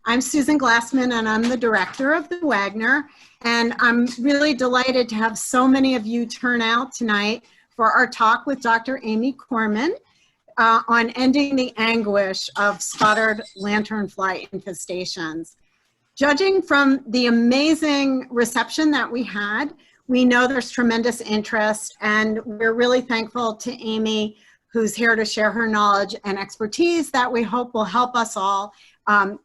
I'm Susan Glassman, and I'm the director of the Wagner. And I'm really delighted to have so many of you turn out tonight for our talk with Dr. Amy Korman on ending the anguish of spotted lanternfly infestations. Judging from the amazing reception that we had, we know there's tremendous interest, and we're really thankful to Amy, who's here to share her knowledge and expertise that we hope will help us all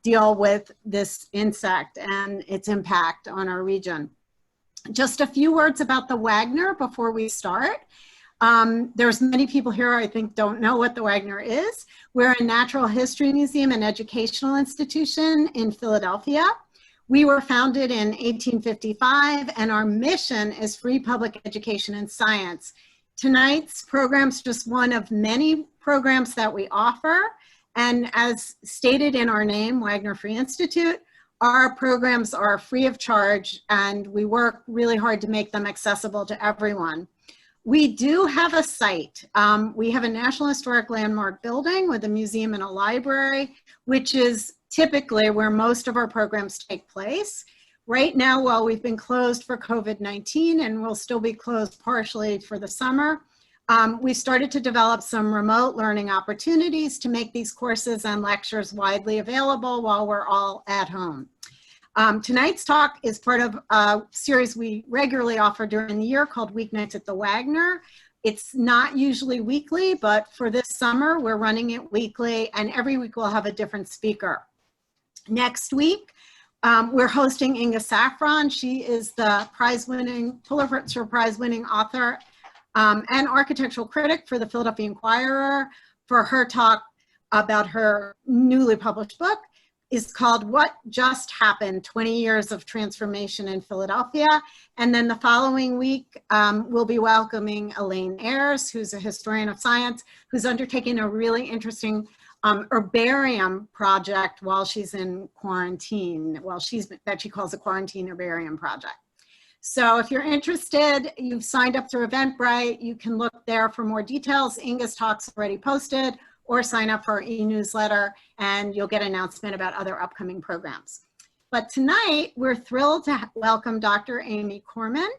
deal with this insect and its impact on our region. Just a few words about the Wagner before we start. There's many people here I think don't know what the Wagner is. We're a natural history museum and educational institution in Philadelphia. We were founded in 1855, and our mission is free public education and science. Tonight's program is just one of many programs that we offer. And as stated in our name, Wagner Free Institute, our programs are free of charge, and we work really hard to make them accessible to everyone. We do have a site. We have a National Historic Landmark building with a museum and a library, which is typically where most of our programs take place. Right now, while we've been closed for COVID-19 and we'll still be closed partially for the summer, we started to develop some remote learning opportunities to make these courses and lectures widely available while we're all at home. Tonight's talk is part of a series we regularly offer during the year called Weeknights at the Wagner. It's not usually weekly, but for this summer, we're running it weekly, and every week we'll have a different speaker. Next week, we're hosting Inga Saffron. She is the Pulitzer Prize-winning author and architectural critic for the Philadelphia Inquirer, for her talk about her newly published book. Is called What Just Happened, 20 Years of Transformation in Philadelphia. And then the following week, we'll be welcoming Elaine Ayres, who's a historian of science, who's undertaking a really interesting herbarium project while she's in quarantine, that she calls a quarantine herbarium project. So if you're interested, you've signed up through Eventbrite, you can look there for more details. Inga's talk's already posted, or sign up for our e-newsletter, and you'll get an announcement about other upcoming programs. But tonight, we're thrilled to welcome Dr. Amy Korman,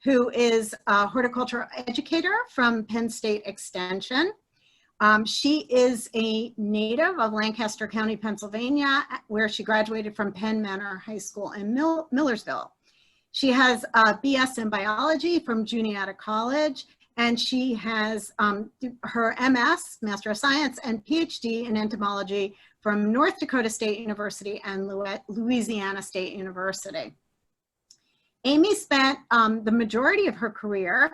who is a horticulture educator from Penn State Extension. She is a native of Lancaster County, Pennsylvania, where she graduated from Penn Manor High School in Millersville. She has a BS in biology from Juniata College, and she has her MS, Master of Science, and Ph.D. in entomology from North Dakota State University and Louisiana State University. Amy spent the majority of her career,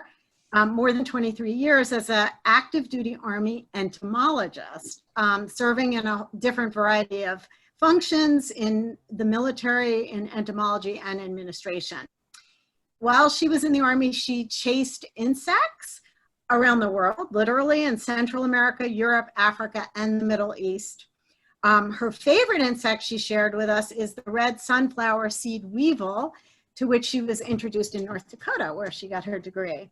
more than 23 years, as an active duty Army entomologist, serving in a different variety of functions in the military, in entomology, and administration. While she was in the Army, she chased insects around the world, literally in Central America, Europe, Africa, and the Middle East. Her favorite insect she shared with us is the red sunflower seed weevil, to which she was introduced in North Dakota, where she got her degree.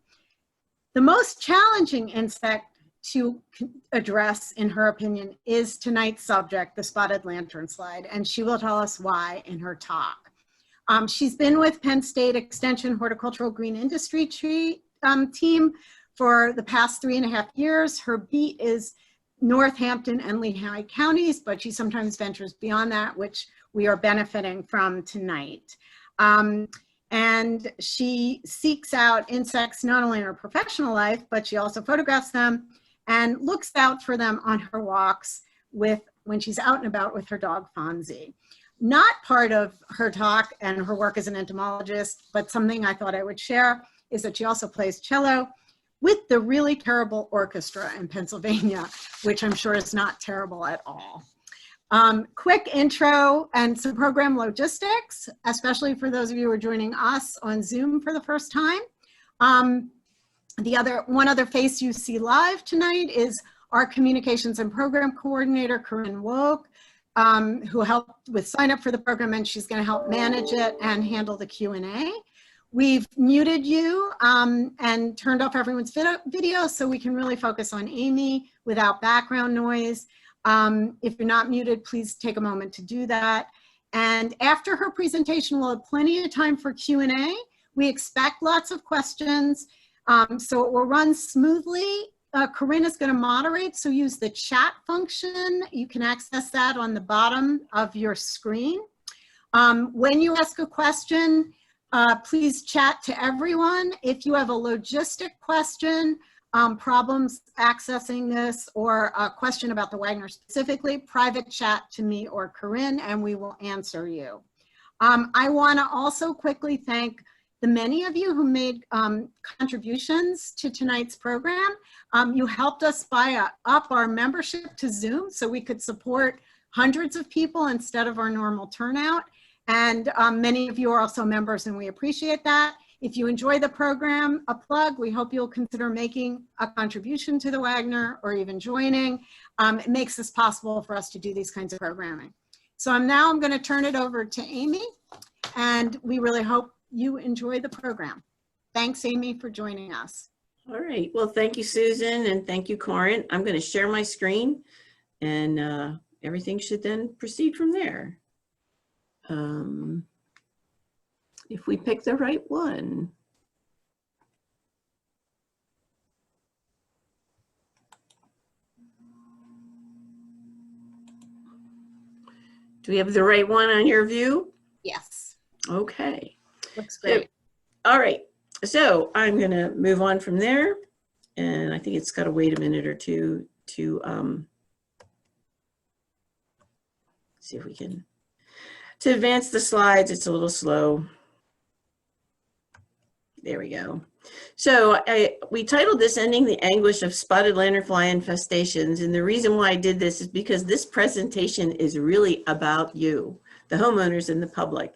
The most challenging insect to address, in her opinion, is tonight's subject, the spotted lanternfly, and she will tell us why in her talk. She's been with Penn State Extension Horticultural Green Industry team for the past 3.5 years. Her beat is Northampton and Lehigh counties, but she sometimes ventures beyond that, which we are benefiting from tonight. And she seeks out insects not only in her professional life, but she also photographs them and looks out for them on her walks when she's out and about with her dog Fonzie. Not part of her talk and her work as an entomologist, but something I thought I would share is that she also plays cello with the really terrible orchestra in Pennsylvania, which I'm sure is not terrible at all. Quick intro and some program logistics, especially for those of you who are joining us on Zoom for the first time. One other face you see live tonight is our communications and program coordinator, Corinne Woke, who helped with sign up for the program, and she's going to help manage it and handle the Q&A. We've muted you and turned off everyone's video so we can really focus on Amy without background noise. If you're not muted, please take a moment to do that. And after her presentation, we'll have plenty of time for Q&A. We expect lots of questions, so it will run smoothly. Corinne is going to moderate, so use the chat function. You can access that on the bottom of your screen. When you ask a question, please chat to everyone. If you have a logistic question, problems accessing this, or a question about the Wagner specifically, private chat to me or Corinne, and we will answer you. I want to also quickly thank the many of you who made contributions to tonight's program. You helped us buy up our membership to Zoom so we could support hundreds of people instead of our normal turnout. And many of you are also members, and we appreciate that. If you enjoy the program, a plug, we hope you'll consider making a contribution to the Wagner or even joining. It makes this possible for us to do these kinds of programming. So I'm going to turn it over to Amy, and we really hope you enjoy the program. Thanks, Amy, for joining us. All right. Well, thank you, Susan, and thank you, Corinne. I'm going to share my screen, and everything should then proceed from there. If we pick the right one. Do we have the right one on your view? Yes. Okay. Looks great. So, all right. So I'm going to move on from there. And I think it's got to wait a minute or two to see if we can. To advance the slides, it's a little slow. There we go. So we titled this Ending the Anguish of Spotted Lanternfly Infestations. And the reason why I did this is because this presentation is really about you, the homeowners and the public.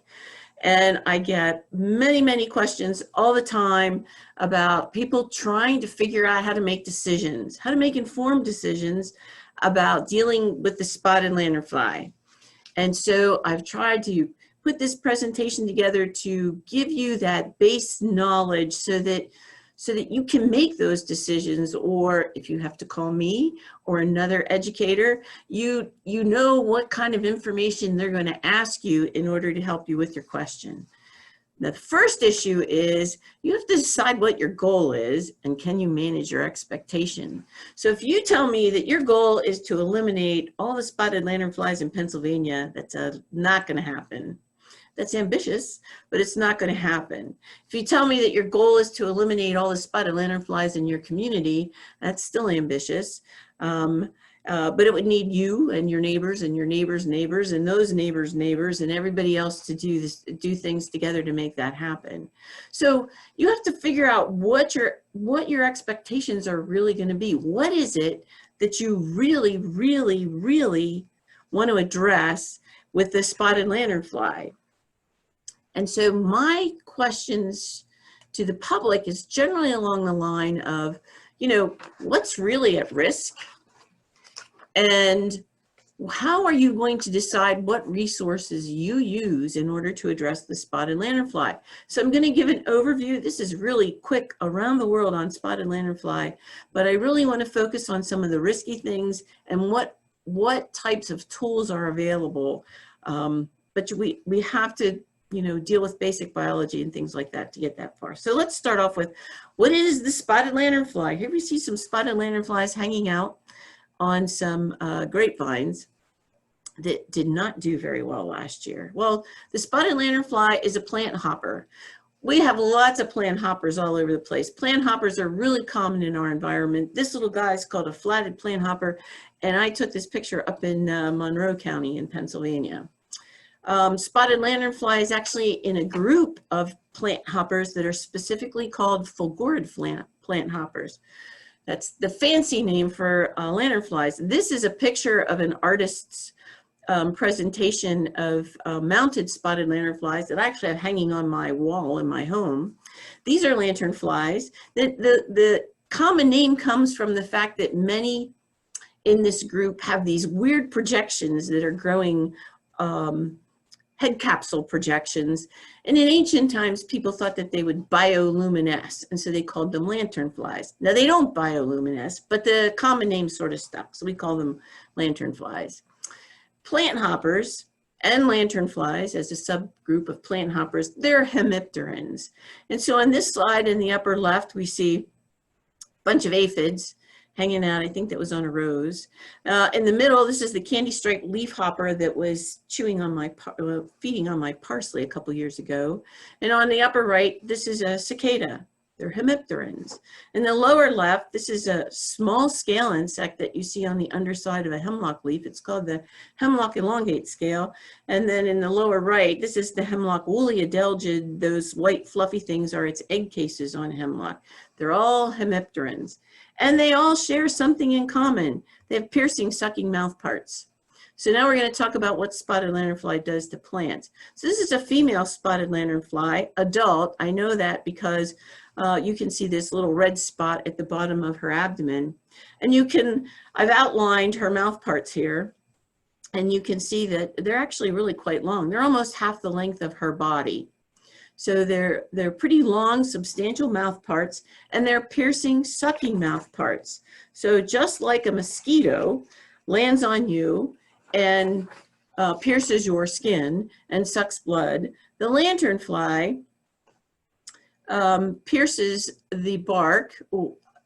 And I get many, many questions all the time about people trying to figure out how to make decisions, how to make informed decisions about dealing with the spotted lanternfly. And so I've tried to put this presentation together to give you that base knowledge so that you can make those decisions, or if you have to call me or another educator, you know what kind of information they're going to ask you in order to help you with your question. The first issue is you have to decide what your goal is and can you manage your expectation. So if you tell me that your goal is to eliminate all the spotted lanternflies in Pennsylvania, that's not going to happen. That's ambitious, but it's not going to happen. If you tell me that your goal is to eliminate all the spotted lanternflies in your community, that's still ambitious. But it would need you and your neighbors and your neighbors' neighbors and those neighbors' neighbors and everybody else to do things together to make that happen. So you have to figure out what your expectations are really going to be. What is it that you really, really, really want to address with the spotted lanternfly? And so my questions to the public is generally along the line of, what's really at risk? And how are you going to decide what resources you use in order to address the spotted lanternfly? So I'm going to give an overview. This is really quick around the world on spotted lanternfly, but I really want to focus on some of the risky things and what types of tools are available. But we have to deal with basic biology and things like that to get that far. So let's start off with, what is the spotted lanternfly? Here we see some spotted lanternflies hanging out on some grapevines that did not do very well last year. Well, the spotted lanternfly is a plant hopper. We have lots of plant hoppers all over the place. Plant hoppers are really common in our environment. This little guy is called a flatted plant hopper, and I took this picture up in Monroe County in Pennsylvania. Spotted lanternfly is actually in a group of plant hoppers that are specifically called fulgurid plant hoppers. That's the fancy name for lanternflies. This is a picture of an artist's presentation of mounted spotted lanternflies that I actually have hanging on my wall in my home. These are lanternflies. The common name comes from the fact that many in this group have these weird projections that are growing head capsule projections. And in ancient times, people thought that they would bioluminesce, and so they called them lanternflies. Now, they don't bioluminesce, but the common name sort of stuck, so we call them lanternflies. Plant hoppers and lanternflies as a subgroup of plant hoppers, they're hemipterans. And so on this slide in the upper left, we see a bunch of aphids hanging out. I think that was on a rose. In the middle, this is the candy striped leafhopper that was chewing on my, feeding on my parsley a couple years ago. And on the upper right, this is a cicada. They're hemipterans. In the lower left, this is a small scale insect that you see on the underside of a hemlock leaf. It's called the hemlock elongate scale. And then in the lower right, this is the hemlock woolly adelgid. Those white fluffy things are its egg cases on hemlock. They're all hemipterans. And they all share something in common. They have piercing, sucking mouth parts. So now we're going to talk about what spotted lanternfly does to plants. So this is a female spotted lanternfly, adult. I know that because you can see this little red spot at the bottom of her abdomen. And you can, I've outlined her mouth parts here. And you can see that they're actually really quite long. They're almost half the length of her body. So they're pretty long, substantial mouth parts, and they're piercing, sucking mouth parts. So just like a mosquito lands on you and pierces your skin and sucks blood, the lanternfly pierces the bark.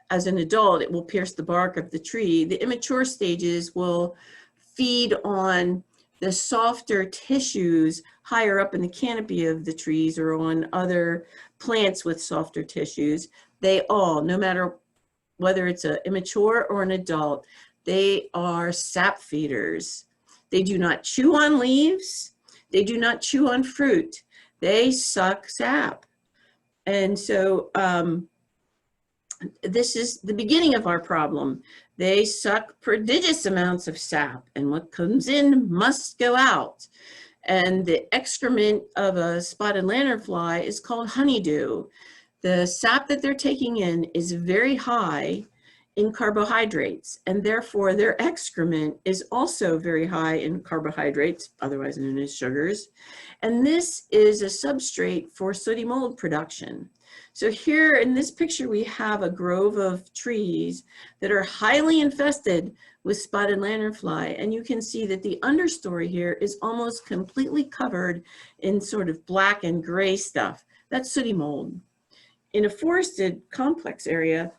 As an adult, it will pierce the bark of the tree. The immature stages will feed on the softer tissues higher up in the canopy of the trees or on other plants with softer tissues. They all, no matter whether it's an immature or an adult, they are sap feeders. They do not chew on leaves. They do not chew on fruit. They suck sap. And so this is the beginning of our problem. They suck prodigious amounts of sap, and what comes in must go out. And the excrement of a spotted lanternfly is called honeydew. The sap that they're taking in is very high in carbohydrates, and therefore their excrement is also very high in carbohydrates, otherwise known as sugars. And this is a substrate for sooty mold production. So here in this picture, we have a grove of trees that are highly infested with spotted lanternfly. And you can see that the understory here is almost completely covered in sort of black and gray stuff. That's sooty mold. In a forested complex area,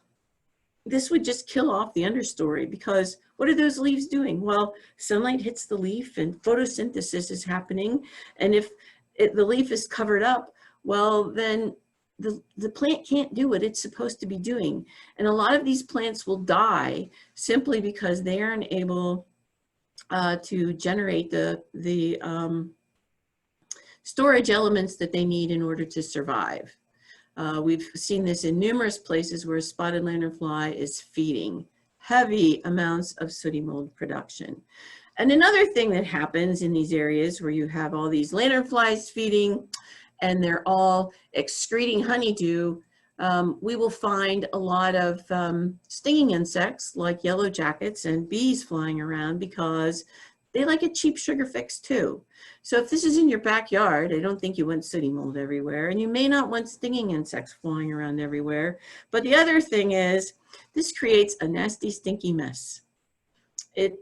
this would just kill off the understory, because what are those leaves doing? Well, sunlight hits the leaf and photosynthesis is happening. And if the leaf is covered up, well, then the plant can't do what it's supposed to be doing. And a lot of these plants will die simply because they aren't able to generate the storage elements that they need in order to survive. We've seen this in numerous places where spotted lanternfly is feeding heavy amounts of sooty mold production. And another thing that happens in these areas where you have all these lanternflies feeding and they're all excreting honeydew, we will find a lot of stinging insects like yellow jackets and bees flying around, because they like a cheap sugar fix too. So if this is in your backyard, I don't think you want sooty mold everywhere, and you may not want stinging insects flying around everywhere. But the other thing is, this creates a nasty, stinky mess.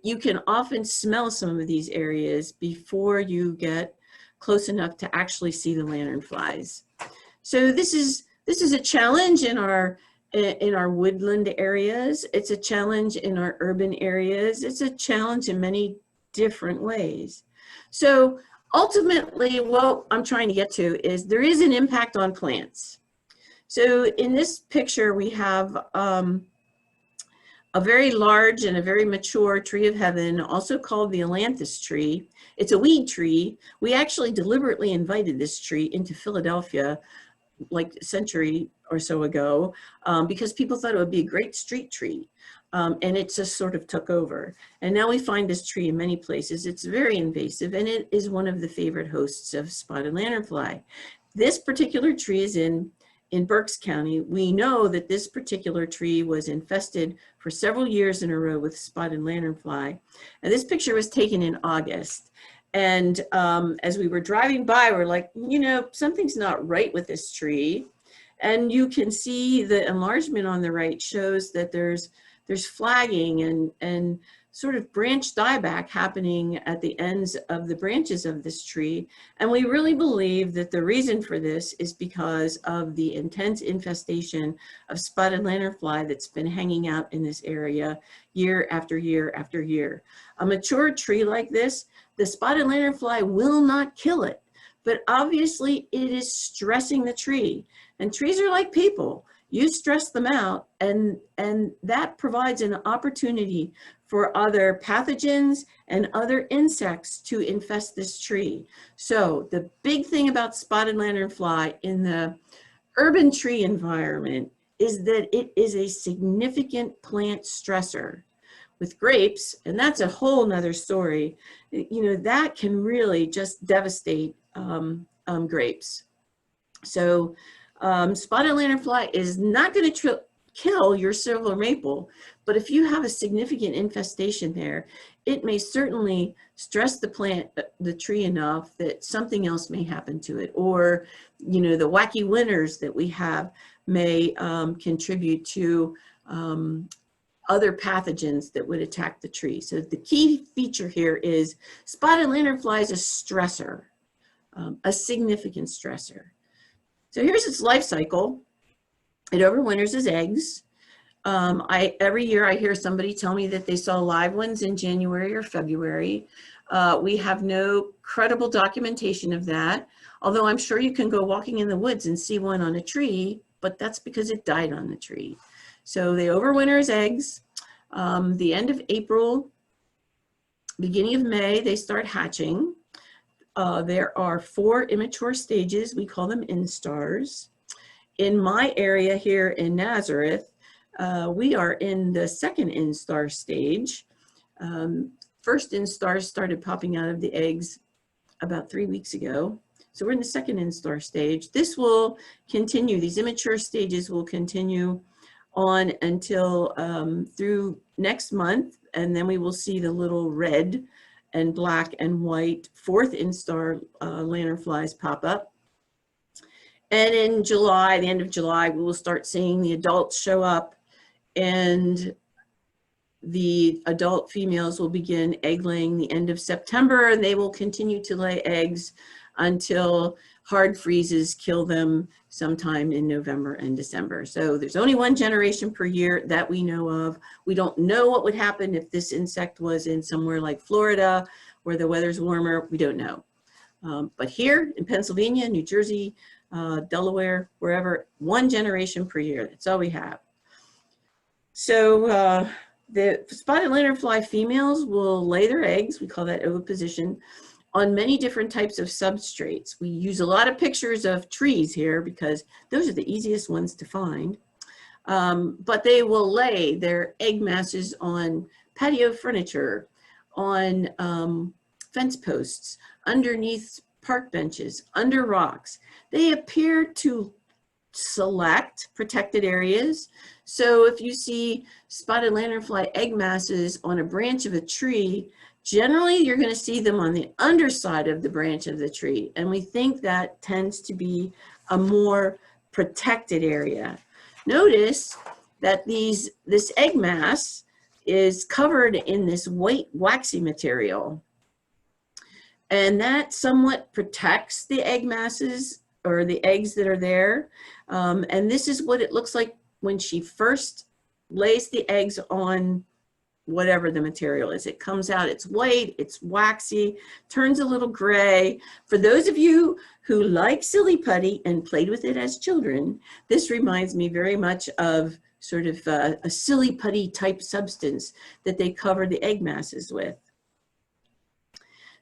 You can often smell some of these areas before you get close enough to actually see the lanternflies. So this is a challenge in our woodland areas. It's a challenge in our urban areas. It's a challenge in many different ways. So ultimately, what I'm trying to get to is there is an impact on plants. So in this picture, we have a very large and a very mature tree of heaven, also called the Atlantis tree. It's a weed tree. We actually deliberately invited this tree into Philadelphia like a century or so ago because people thought it would be a great street tree. And it just sort of took over. And now we find this tree in many places. It's very invasive, and it is one of the favorite hosts of spotted lanternfly. This particular tree is in Berks County. We know that this particular tree was infested for several years in a row with spotted lanternfly. And this picture was taken in August. And as we were driving by, we're like, you know, something's not right with this tree. And you can see the enlargement on the right shows that there's flagging and sort of branch dieback happening at the ends of the branches of this tree. And we really believe that the reason for this is because of the intense infestation of spotted lanternfly that's been hanging out in this area year after year after year. A mature tree like this, the spotted lanternfly will not kill it, but obviously it is stressing the tree. And trees are like people. You stress them out, and that provides an opportunity for other pathogens and other insects to infest this tree. So the big thing about spotted lanternfly in the urban tree environment is that it is a significant plant stressor. With grapes, and that's a whole nother story, you know, that can really just devastate grapes. So spotted lanternfly is not going to kill your silver maple, but if you have a significant infestation there, it may certainly stress the tree enough that something else may happen to it, or, you know, the wacky winters that we have may contribute to other pathogens that would attack the tree. So the key feature here is spotted lanternfly is a stressor, a significant stressor. So here's its life cycle. It overwinters as eggs. Every year I hear somebody tell me that they saw live ones in January or February. We have no credible documentation of that, although I'm sure you can go walking in the woods and see one on a tree, but that's because it died on the tree. So they overwinter as eggs. The end of April, beginning of May, they start hatching. There are 4 immature stages. We call them instars. In my area here in Nazareth, we are in the 2nd instar stage. First instars started popping out of the eggs about 3 weeks ago. So we're in the 2nd instar stage. This will continue. These immature stages will continue on until through next month, and then we will see the little red and black and white 4th instar lanternflies pop up. And in July, the end of July, we will start seeing the adults show up, and the adult females will begin egg laying the end of September, and they will continue to lay eggs until hard freezes kill them sometime in November and December. So there's only 1 generation per year that we know of. We don't know what would happen if this insect was in somewhere like Florida where the weather's warmer. We don't know. But here in Pennsylvania, New Jersey, Delaware, wherever, 1 generation per year. That's all we have. So the spotted lanternfly females will lay their eggs, we call that oviposition, on many different types of substrates. We use a lot of pictures of trees here because those are the easiest ones to find. But they will lay their egg masses on patio furniture, on fence posts, underneath park benches, under rocks. They appear to select protected areas. So if you see spotted lanternfly egg masses on a branch of a tree, generally you're going to see them on the underside of the branch of the tree. And we think that tends to be a more protected area. Notice that this egg mass is covered in this white waxy material. And that somewhat protects the egg masses or the eggs that are there. And this is what it looks like when she first lays the eggs on whatever the material is. It comes out, it's white, it's waxy, turns a little gray. For those of you who like silly putty and played with it as children, this reminds me very much of sort of a silly putty type substance that they cover the egg masses with.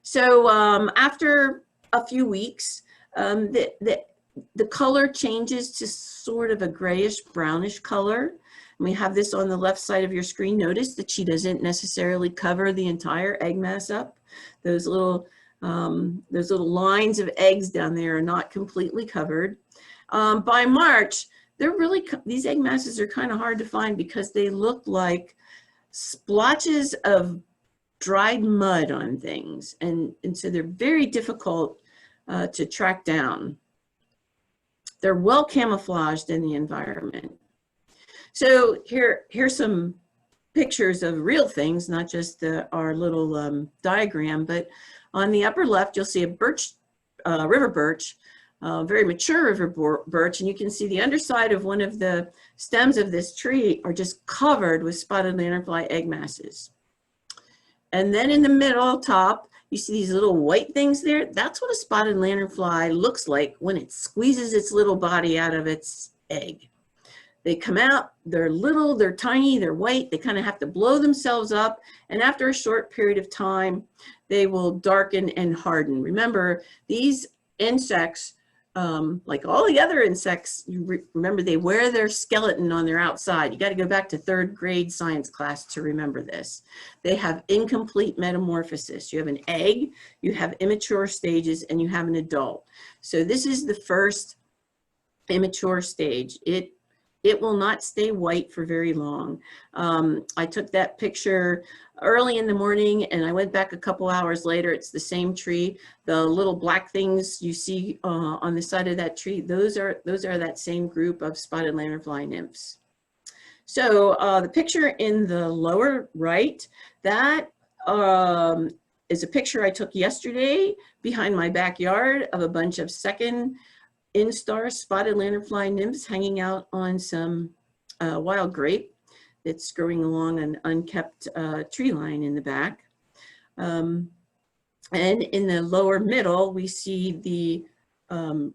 So after a few weeks, the color changes to sort of a grayish brownish color. And we have this on the left side of your screen. Notice that she doesn't necessarily cover the entire egg mass up. Those little lines of eggs down there are not completely covered. By March, these egg masses are kind of hard to find because they look like splotches of dried mud on things. And so they're very difficult to track down. They're well camouflaged in the environment. So here's some pictures of real things, not just our little diagram, but on the upper left, you'll see a birch, river birch, very mature river birch, and you can see the underside of one of the stems of this tree are just covered with spotted lanternfly egg masses. And then in the middle top, you see these little white things there. That's what a spotted lanternfly looks like when it squeezes its little body out of its egg. They come out, they're little, they're tiny, they're white, they kind of have to blow themselves up, and after a short period of time, they will darken and harden. Remember, these insects, like all the other insects, remember they wear their skeleton on their outside. You got to go back to 3rd grade science class to remember this. They have incomplete metamorphosis. You have an egg, you have immature stages, and you have an adult. So this is the first immature stage. It will not stay white for very long. I took that picture early in the morning and I went back a couple hours later. It's the same tree. The little black things you see on the side of that tree, those are that same group of spotted lanternfly nymphs. So the picture in the lower right, that is a picture I took yesterday behind my backyard of a bunch of second instar spotted lanternfly nymphs hanging out on some wild grape that's growing along an unkept tree line in the back. And in the lower middle, we see the 4th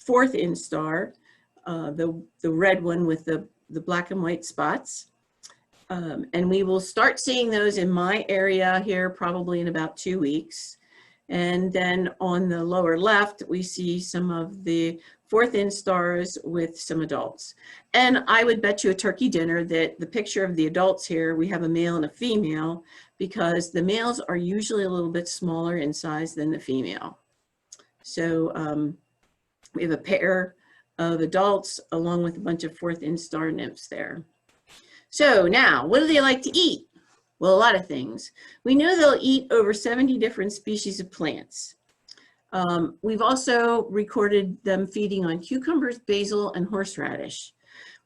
instar, the red one with the black and white spots. And we will start seeing those in my area here probably in about 2 weeks. And then on the lower left, we see some of the 4th instars with some adults. And I would bet you a turkey dinner that the picture of the adults here, we have a male and a female, because the males are usually a little bit smaller in size than the female. So we have a pair of adults along with a bunch of 4th instar nymphs there. So now, what do they like to eat? Well, a lot of things. We know they'll eat over 70 different species of plants. We've also recorded them feeding on cucumbers, basil, and horseradish,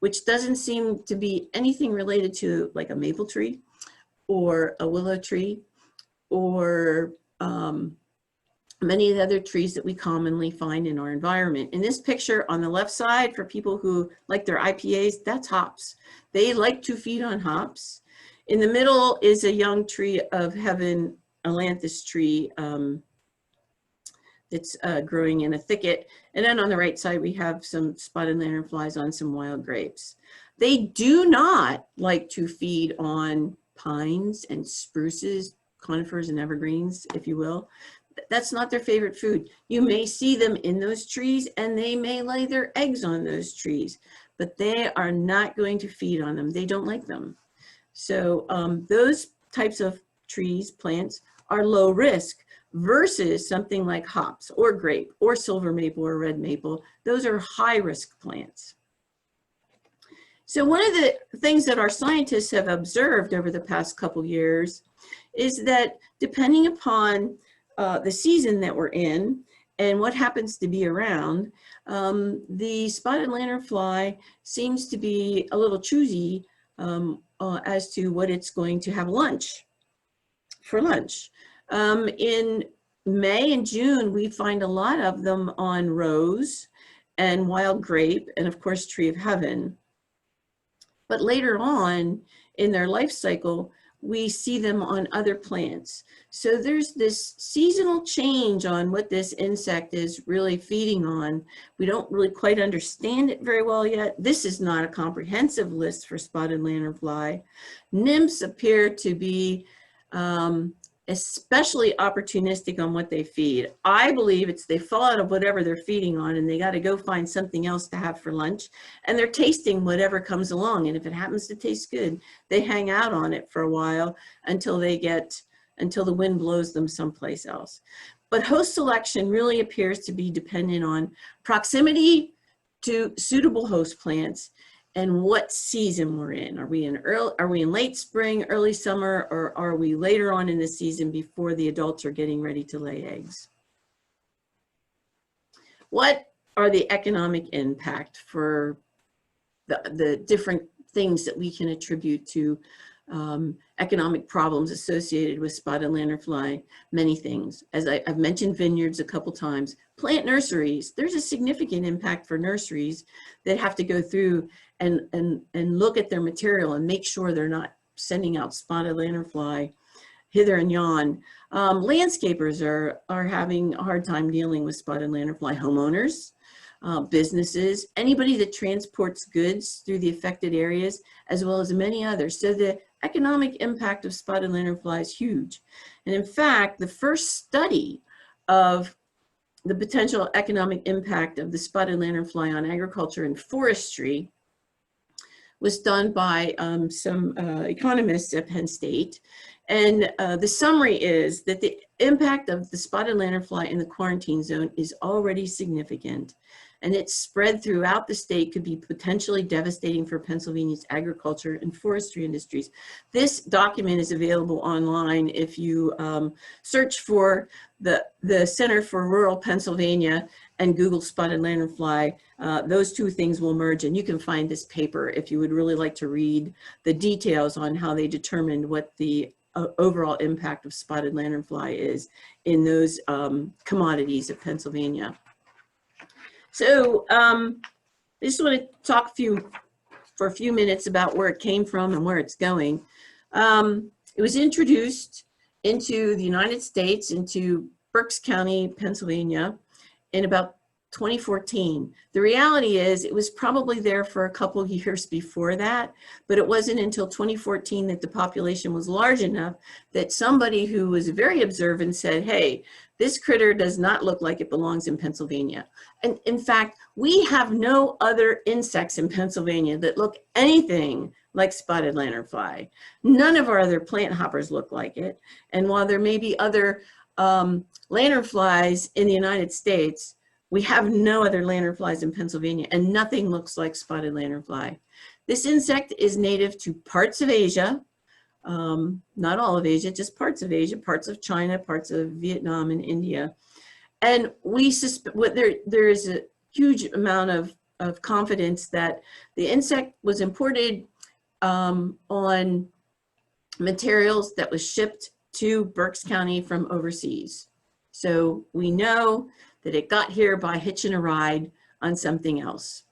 which doesn't seem to be anything related to like a maple tree or a willow tree or many of the other trees that we commonly find in our environment. In this picture on the left side, for people who like their IPAs, that's hops. They like to feed on hops. In the middle is a young tree of heaven, Atlantis tree, that's growing in a thicket. And then on the right side, we have some spotted lanternflies on some wild grapes. They do not like to feed on pines and spruces, conifers and evergreens, if you will. That's not their favorite food. You may see them in those trees and they may lay their eggs on those trees, but they are not going to feed on them. They don't like them. So those types of trees, plants, are low risk versus something like hops or grape or silver maple or red maple. Those are high risk plants. So one of the things that our scientists have observed over the past couple years is that depending upon the season that we're in and what happens to be around, the spotted lanternfly seems to be a little choosy as to what it's going to have for lunch. In May and June, we find a lot of them on rose and wild grape and of course tree of heaven. But later on in their life cycle, we see them on other plants. So there's this seasonal change on what this insect is really feeding on. We don't really quite understand it very well yet. This is not a comprehensive list for spotted lanternfly. Nymphs appear to be especially opportunistic on what they feed. I believe it's they fall out of whatever they're feeding on and they got to go find something else to have for lunch, and they're tasting whatever comes along, and if it happens to taste good, they hang out on it for a while until the wind blows them someplace else. But host selection really appears to be dependent on proximity to suitable host plants and what season we're in. Are we in late spring, early summer, or are we later on in the season before the adults are getting ready to lay eggs? What are the economic impact for the different things that we can attribute to economic problems associated with spotted lanternfly, many things. As I've mentioned vineyards a couple times, plant nurseries, there's a significant impact for nurseries that have to go through and look at their material and make sure they're not sending out spotted lanternfly hither and yon. Landscapers are having a hard time dealing with spotted lanternfly. Homeowners, businesses, anybody that transports goods through the affected areas, as well as many others. So the economic impact of spotted lanternfly is huge. And in fact, the first study of the potential economic impact of the spotted lanternfly on agriculture and forestry was done by some economists at Penn State. And the summary is that the impact of the spotted lanternfly in the quarantine zone is already significant, and its spread throughout the state could be potentially devastating for Pennsylvania's agriculture and forestry industries. This document is available online. If you search for the Center for Rural Pennsylvania and Google spotted lanternfly, those two things will merge, and you can find this paper if you would really like to read the details on how they determined what the overall impact of spotted lanternfly is in those commodities of Pennsylvania. So I just want to talk for a few minutes about where it came from and where it's going. It was introduced into the United States, into Berks County, Pennsylvania, in about 2014. The reality is it was probably there for a couple of years before that, but it wasn't until 2014 that the population was large enough that somebody who was very observant said, hey, this critter does not look like it belongs in Pennsylvania. And in fact, we have no other insects in Pennsylvania that look anything like spotted lanternfly. None of our other plant hoppers look like it. And while there may be other lanternflies in the United States, we have no other lanternflies in Pennsylvania, and nothing looks like spotted lanternfly. This insect is native to parts of Asia, not all of Asia, just parts of Asia, parts of China, parts of Vietnam and India. And we suspect there is a huge amount of confidence that the insect was imported on materials that was shipped to Berks County from overseas. So we know that it got here by hitching a ride on something else.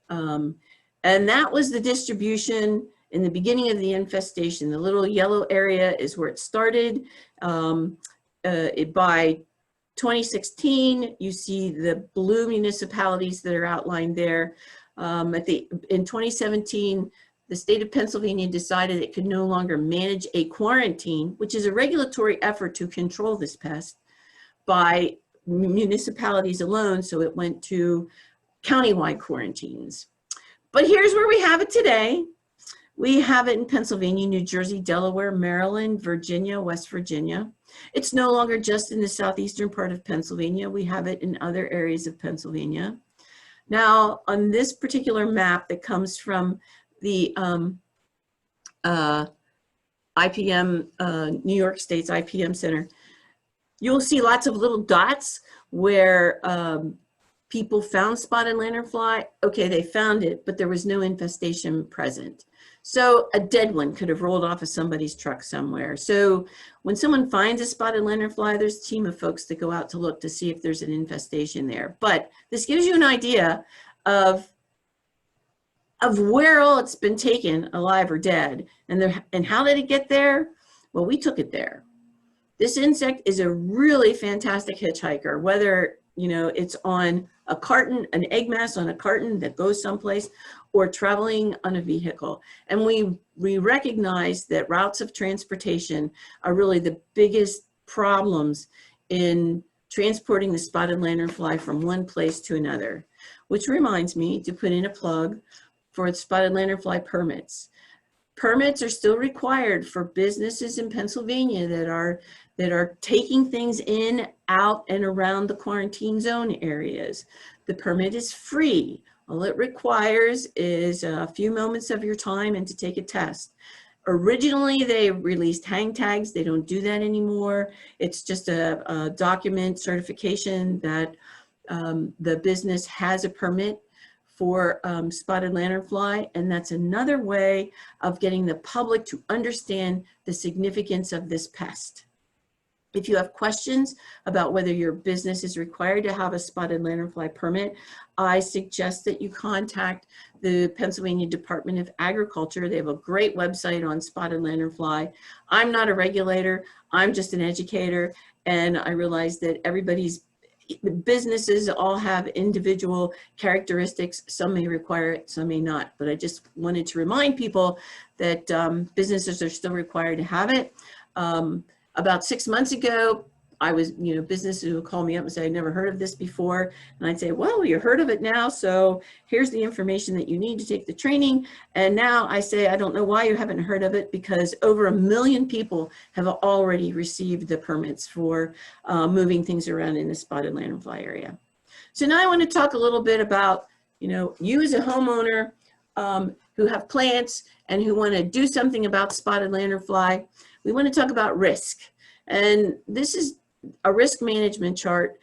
And that was the distribution in the beginning of the infestation. The little yellow area is where it started. By 2016, you see the blue municipalities that are outlined there. In 2017, the state of Pennsylvania decided it could no longer manage a quarantine, which is a regulatory effort to control this pest, by municipalities alone, so it went to countywide quarantines. But here's where we have it today. We have it in Pennsylvania, New Jersey, Delaware, Maryland, Virginia, West Virginia. It's no longer just in the southeastern part of Pennsylvania. We have it in other areas of Pennsylvania. Now, on this particular map that comes from the IPM, New York State's IPM Center, you'll see lots of little dots where people found spotted lanternfly. Okay, they found it, but there was no infestation present. So a dead one could have rolled off of somebody's truck somewhere. So when someone finds a spotted lanternfly, there's a team of folks that go out to look to see if there's an infestation there. But this gives you an idea of where all it's been taken, alive or dead. And how did it get there? Well, we took it there. This insect is a really fantastic hitchhiker, whether it's on a carton, an egg mass on a carton that goes someplace, or traveling on a vehicle. And we recognize that routes of transportation are really the biggest problems in transporting the spotted lanternfly from one place to another, which reminds me to put in a plug for spotted lanternfly permits. Permits are still required for businesses in Pennsylvania that are taking things in, out, and around the quarantine zone areas. The permit is free. All it requires is a few moments of your time and to take a test. Originally, they released hang tags. They don't do that anymore. It's just a document certification that the business has a permit for spotted lanternfly, and that's another way of getting the public to understand the significance of this pest. If you have questions about whether your business is required to have a spotted lanternfly permit, I suggest that you contact the Pennsylvania Department of Agriculture. They have a great website on spotted lanternfly. I'm not a regulator, I'm just an educator, and I realize that businesses all have individual characteristics. Some may require it, some may not, but I just wanted to remind people that businesses are still required to have it. About 6 months ago, I was, businesses would call me up and say, I'd never heard of this before. And I'd say, well, you heard of it now. So here's the information that you need to take the training. And now I say, I don't know why you haven't heard of it, because over 1 million people have already received the permits for moving things around in the spotted lanternfly area. So now I want to talk a little bit about, you as a homeowner who have plants and who want to do something about spotted lanternfly. We want to talk about risk. And this is a risk management chart.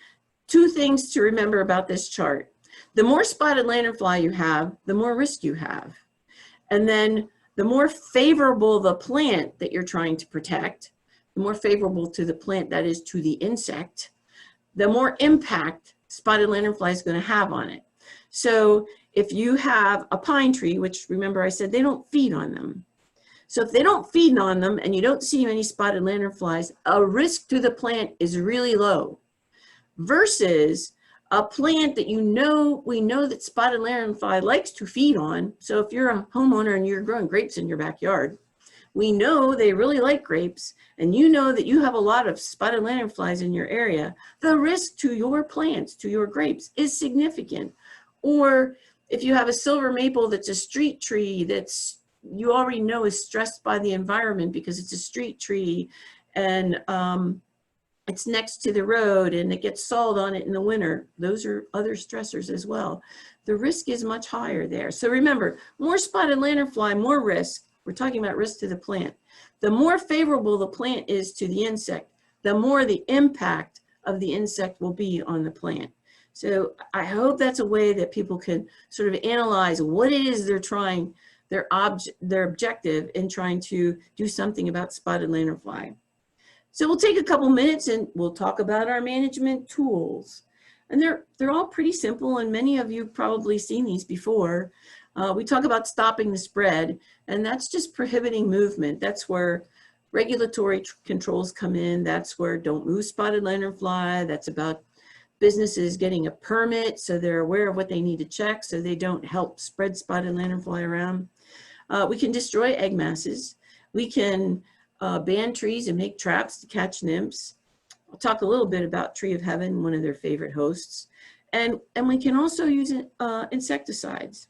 2 things to remember about this chart. The more spotted lanternfly you have, the more risk you have. And then the more favorable the plant that you're trying to protect, the more favorable to the plant, that is to the insect, the more impact spotted lanternfly is going to have on it. So if you have a pine tree, which remember I said they don't feed on them. So if they don't feed on them and you don't see many spotted lanternflies, a risk to the plant is really low, versus a plant that we know that spotted lanternfly likes to feed on. So if you're a homeowner and you're growing grapes in your backyard, we know they really like grapes, and you know that you have a lot of spotted lanternflies in your area, the risk to your plants, to your grapes, is significant. Or if you have a silver maple that's a street tree you already know is stressed by the environment because it's a street tree and it's next to the road and it gets salt on it in the winter. Those are other stressors as well. The risk is much higher there. So remember, more spotted lanternfly, more risk. We're talking about risk to the plant. The more favorable the plant is to the insect, the more the impact of the insect will be on the plant. So I hope that's a way that people can sort of analyze what it is they're trying, their objective in trying to do something about spotted lanternfly. So we'll take a couple minutes and we'll talk about our management tools. And they're all pretty simple, and many of you have probably seen these before. We talk about stopping the spread, and that's just prohibiting movement. That's where regulatory controls come in. That's where don't move spotted lanternfly. That's about businesses getting a permit so they're aware of what they need to check so they don't help spread spotted lanternfly around. We can destroy egg masses. We can ban trees and make traps to catch nymphs. I'll talk a little bit about Tree of Heaven, one of their favorite hosts. And we can also use insecticides.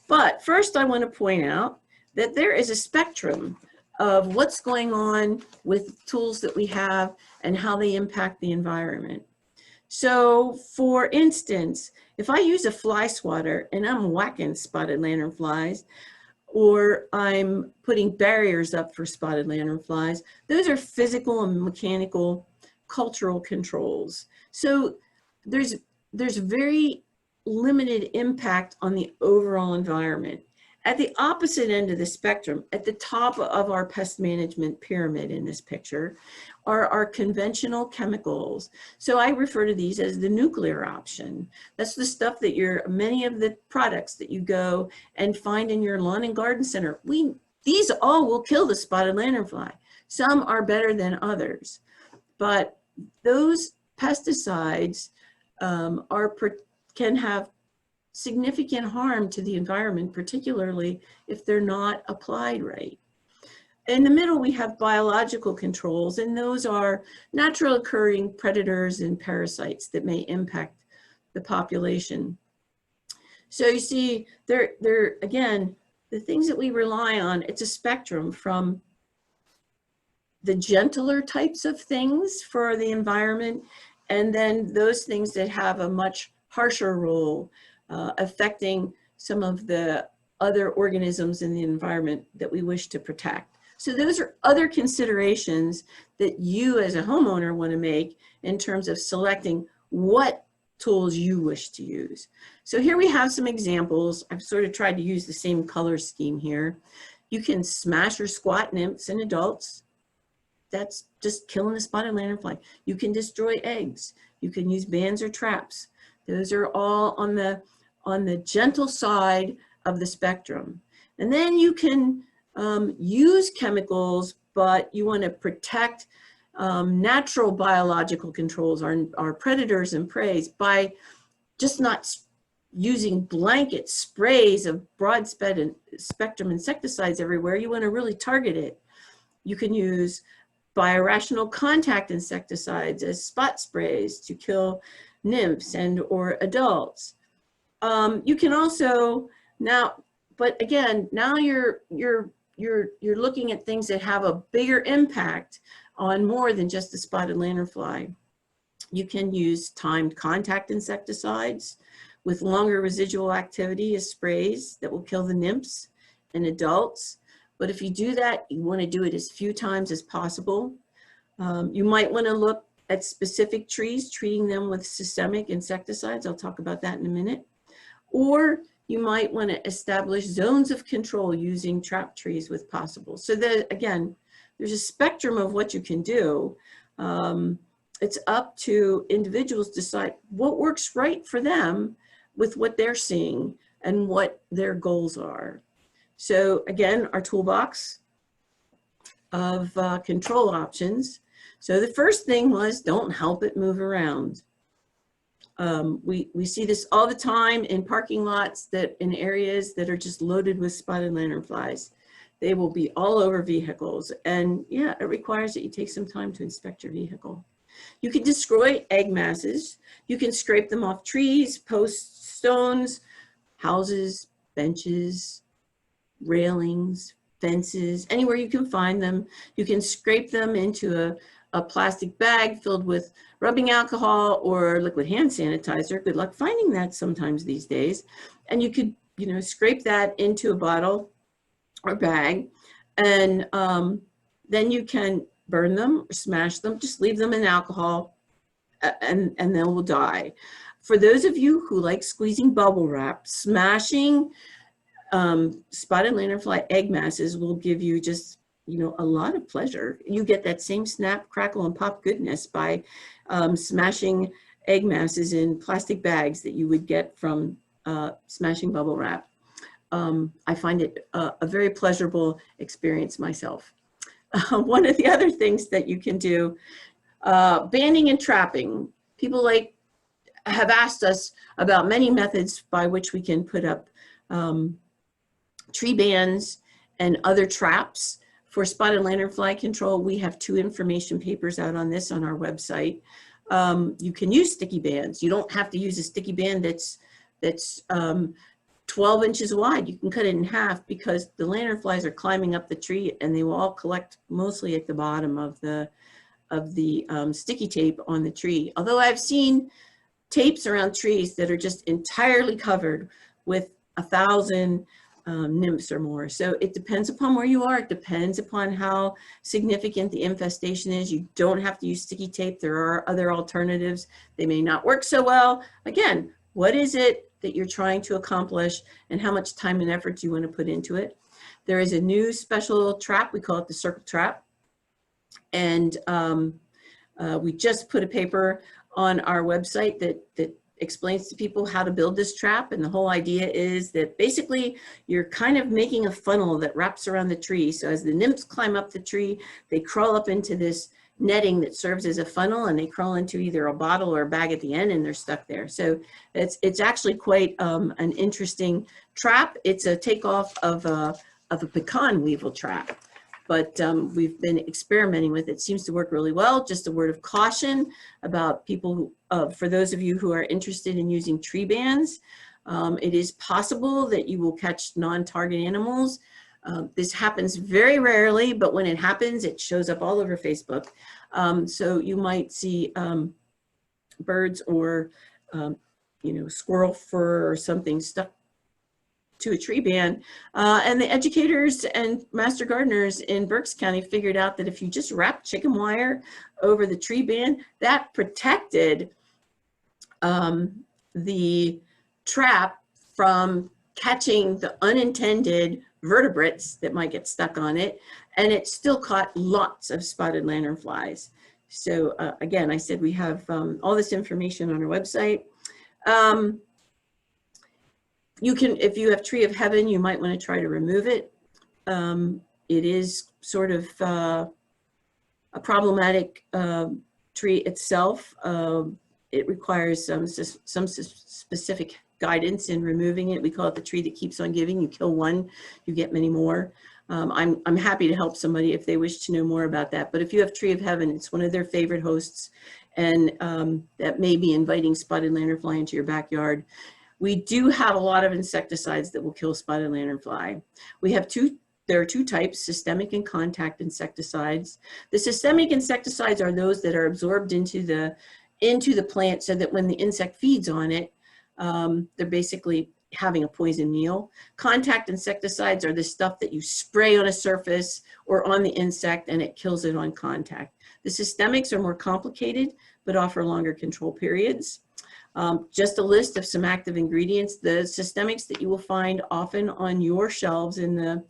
But first I want to point out that there is a spectrum of what's going on with tools that we have and how they impact the environment. So for instance, if I use a fly swatter and I'm whacking spotted lanternflies, or I'm putting barriers up for spotted lanternflies, those are physical and mechanical cultural controls. So there's very limited impact on the overall environment. At the opposite end of the spectrum, at the top of our pest management pyramid in this picture, are our conventional chemicals. So I refer to these as the nuclear option. That's the stuff that many of the products that you go and find in your lawn and garden center. These all will kill the spotted lanternfly. Some are better than others, but those pesticides can have significant harm to the environment, particularly if they're not applied right. In the middle, we have biological controls, and those are natural occurring predators and parasites that may impact the population. So you see, again, the things that we rely on, it's a spectrum from the gentler types of things for the environment, and then those things that have a much harsher role, affecting some of the other organisms in the environment that we wish to protect. So those are other considerations that you as a homeowner want to make in terms of selecting what tools you wish to use. So here we have some examples. I've sort of tried to use the same color scheme here. You can smash or squat nymphs in adults. That's just killing a spotted lanternfly. You can destroy eggs. You can use bans or traps. Those are all on the gentle side of the spectrum. And then you can use chemicals, but you want to protect natural biological controls, our predators and preys, by just not using blanket sprays of broad spectrum insecticides everywhere. You want to really target it. You can use biorational contact insecticides as spot sprays to kill nymphs and or adults. You can also but again, now you're looking at things that have a bigger impact on more than just the spotted lanternfly. You can use timed contact insecticides with longer residual activity as sprays that will kill the nymphs and adults. But if you do that, you want to do it as few times as possible. You might want to look at specific trees, treating them with systemic insecticides. I'll talk about that in a minute. Or you might want to establish zones of control using trap trees with possible. So that, again, there's a spectrum of what you can do. It's up to individuals to decide what works right for them with what they're seeing and what their goals are. So again, our toolbox of control options. So the first thing was don't help it move around. We see this all the time in parking lots, that in areas that are just loaded with spotted lanternflies. They will be all over vehicles, and yeah, it requires that you take some time to inspect your vehicle. You can destroy egg masses. You can scrape them off trees, posts, stones, houses, benches, railings, fences, anywhere you can find them. You can scrape them into a plastic bag filled with rubbing alcohol or liquid hand sanitizer. Good luck finding that sometimes these days. And you could, scrape that into a bottle or bag, and then you can burn them or smash them. Just leave them in alcohol, and they will die. For those of you who like squeezing bubble wrap, smashing spotted lanternfly egg masses will give you just a lot of pleasure. You get that same snap, crackle, and pop goodness by smashing egg masses in plastic bags that you would get from smashing bubble wrap. I find it a very pleasurable experience myself. One of the other things that you can do, banding and trapping. People have asked us about many methods by which we can put up tree bands and other traps. For spotted lanternfly control, we have 2 information papers out on this on our website. You can use sticky bands. You don't have to use a sticky band that's 12 inches wide. You can cut it in half, because the lanternflies are climbing up the tree, and they will all collect mostly at the bottom of the sticky tape on the tree. Although I've seen tapes around trees that are just entirely covered with 1,000 nymphs or more. So it depends upon where you are. It depends upon how significant the infestation is. You don't have to use sticky tape. There are other alternatives. They may not work so well. Again, what is it that you're trying to accomplish, and how much time and effort do you want to put into it? There is a new special trap. We call it the circle trap. And we just put a paper on our website that explains to people how to build this trap. And the whole idea is that basically you're kind of making a funnel that wraps around the tree. So as the nymphs climb up the tree, they crawl up into this netting that serves as a funnel, and they crawl into either a bottle or a bag at the end, and they're stuck there. So it's actually quite an interesting trap. It's a takeoff of a pecan weevil trap, but we've been experimenting with it. It seems to work really well. Just a word of caution about people who, for those of you who are interested in using tree bands, it is possible that you will catch non-target animals. This happens very rarely, but when it happens, it shows up all over Facebook. So you might see birds or, squirrel fur or something stuck to a tree band. And the educators and master gardeners in Berks County figured out that if you just wrap chicken wire over the tree band, that protected the trap from catching the unintended vertebrates that might get stuck on it, and it still caught lots of spotted lanternflies. So again, I said we have all this information on our website. You can, if you have Tree of Heaven, you might want to try to remove it. It is sort of a problematic tree itself. It requires some specific guidance in removing it. We call it the tree that keeps on giving. You kill one, you get many more. I'm happy to help somebody if they wish to know more about that. But if you have Tree of Heaven, it's one of their favorite hosts, and that may be inviting spotted lanternfly into your backyard. We do have a lot of insecticides that will kill spotted lanternfly. There are two types, systemic and contact insecticides. The systemic insecticides are those that are absorbed into the plant so that when the insect feeds on it, they're basically having a poison meal. Contact insecticides are the stuff that you spray on a surface or on the insect and it kills it on contact. The systemics are more complicated but offer longer control periods. Just a list of some active ingredients. The systemics that you will find often on your shelves in the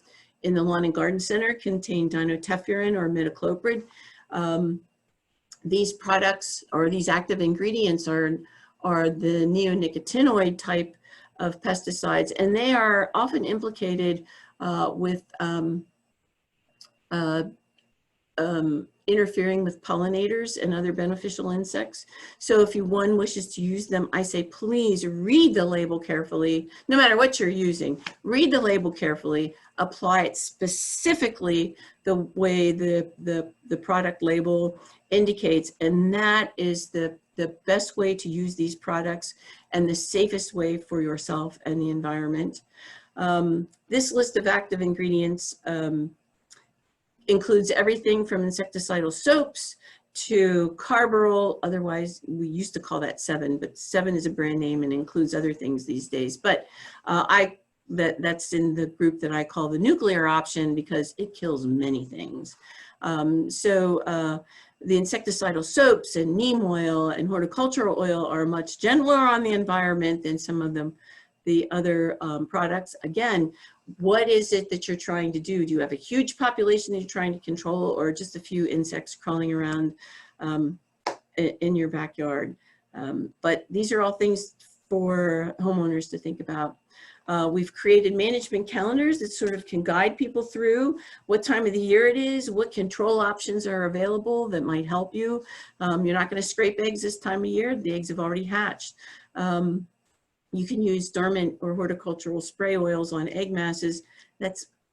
lawn and garden center contain dinotefuran or imidacloprid. These products or these active ingredients are the neonicotinoid type of pesticides, and they are often implicated with interfering with pollinators and other beneficial insects. So if one wishes to use them, I say please read the label carefully. No matter what you're using, read the label carefully, apply it specifically the way the product label indicates, and that is the best way to use these products and the safest way for yourself and the environment. This list of active ingredients includes everything from insecticidal soaps to carbaryl. Otherwise, we used to call that 7, but 7 is a brand name and includes other things these days. But that's in the group that I call the nuclear option because it kills many things. The insecticidal soaps and neem oil and horticultural oil are much gentler on the environment than some of the other products. Again, what is it that you're trying to do? Do you have a huge population that you're trying to control, or just a few insects crawling around in your backyard? But these are all things for homeowners to think about. We've created management calendars that sort of can guide people through what time of the year it is, what control options are available that might help you. You're not going to scrape eggs this time of year. The eggs have already hatched. You can use dormant or horticultural spray oils on egg masses.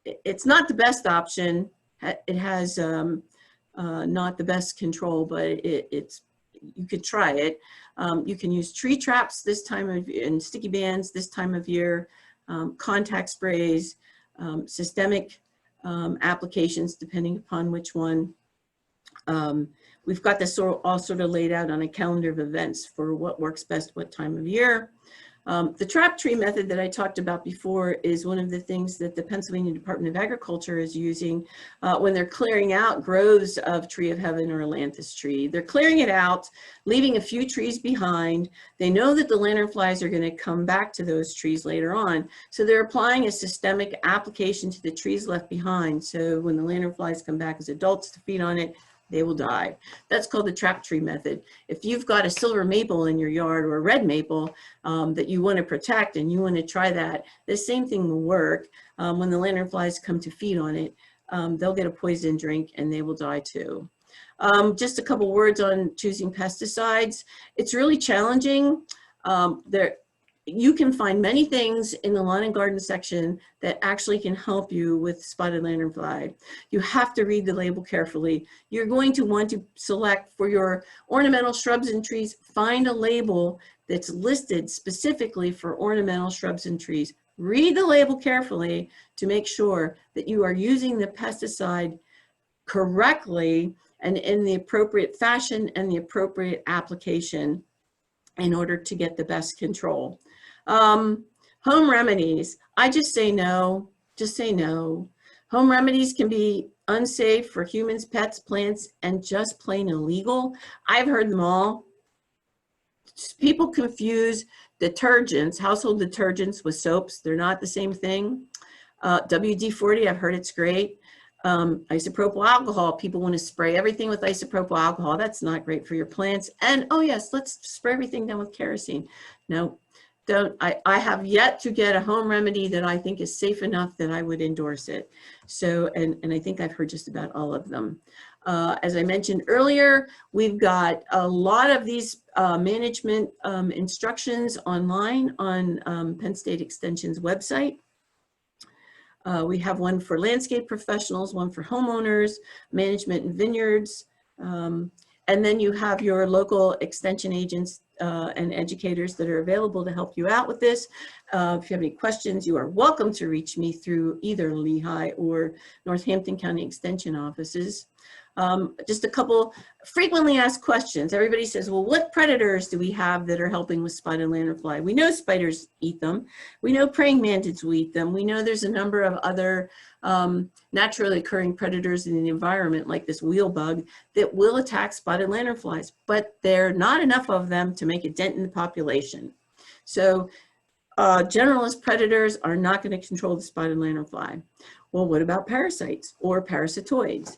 It's not the best option. It has not the best control, but you could try it. You can use tree traps this time of year and sticky bands this time of year, contact sprays, systemic applications depending upon which one. We've got this all sort of laid out on a calendar of events for what works best what time of year. The trap tree method that I talked about before is one of the things that the Pennsylvania Department of Agriculture is using when they're clearing out groves of Tree of Heaven or Atlantis Tree. They're clearing it out, leaving a few trees behind. They know that the lanternflies are going to come back to those trees later on, so they're applying a systemic application to the trees left behind. So when the lanternflies come back as adults to feed on it, they will die. That's called the trap tree method. If you've got a silver maple in your yard or a red maple that you want to protect and you want to try that, the same thing will work. When the lanternflies come to feed on it, they'll get a poison drink and they will die too. Just a couple words on choosing pesticides. It's really challenging. You can find many things in the lawn and garden section that actually can help you with spotted lanternfly. You have to read the label carefully. You're going to want to select for your ornamental shrubs and trees, find a label that's listed specifically for ornamental shrubs and trees. Read the label carefully to make sure that you are using the pesticide correctly and in the appropriate fashion and the appropriate application in order to get the best control. Home remedies, I just say no, just say no. Home remedies can be unsafe for humans, pets, plants, and just plain illegal. I've heard them all. People confuse detergents, household detergents, with soaps. They're not the same thing. WD-40, I've heard it's great. Isopropyl alcohol, people want to spray everything with isopropyl alcohol. That's not great for your plants. And oh yes, let's spray everything down with kerosene. No, don't. I have yet to get a home remedy that I think is safe enough that I would endorse it. So, and I think I've heard just about all of them. As I mentioned earlier, we've got a lot of these management instructions online on Penn State Extension's website. We have one for landscape professionals, one for homeowners, management in vineyards, and then you have your local extension agents and educators that are available to help you out with this. If you have any questions, you are welcome to reach me through either Lehigh or Northampton County Extension offices. Just a couple frequently asked questions. Everybody says, well, what predators do we have that are helping with spotted lanternfly? We know spiders eat them. We know praying mantids will eat them. We know there's a number of other naturally occurring predators in the environment, like this wheel bug, that will attack spotted lanternflies, but there are not enough of them to make a dent in the population. So generalist predators are not going to control the spotted lanternfly. Well, what about parasites or parasitoids?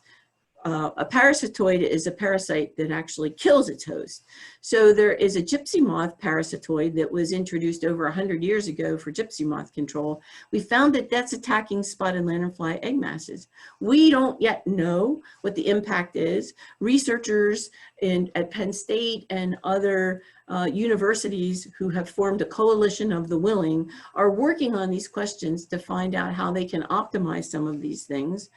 A parasitoid is a parasite that actually kills its host. So there is a gypsy moth parasitoid that was introduced over 100 years ago for gypsy moth control. We found that that's attacking spotted lanternfly egg masses. We don't yet know what the impact is. Researchers at Penn State and other universities who have formed a coalition of the willing are working on these questions to find out how they can optimize some of these things.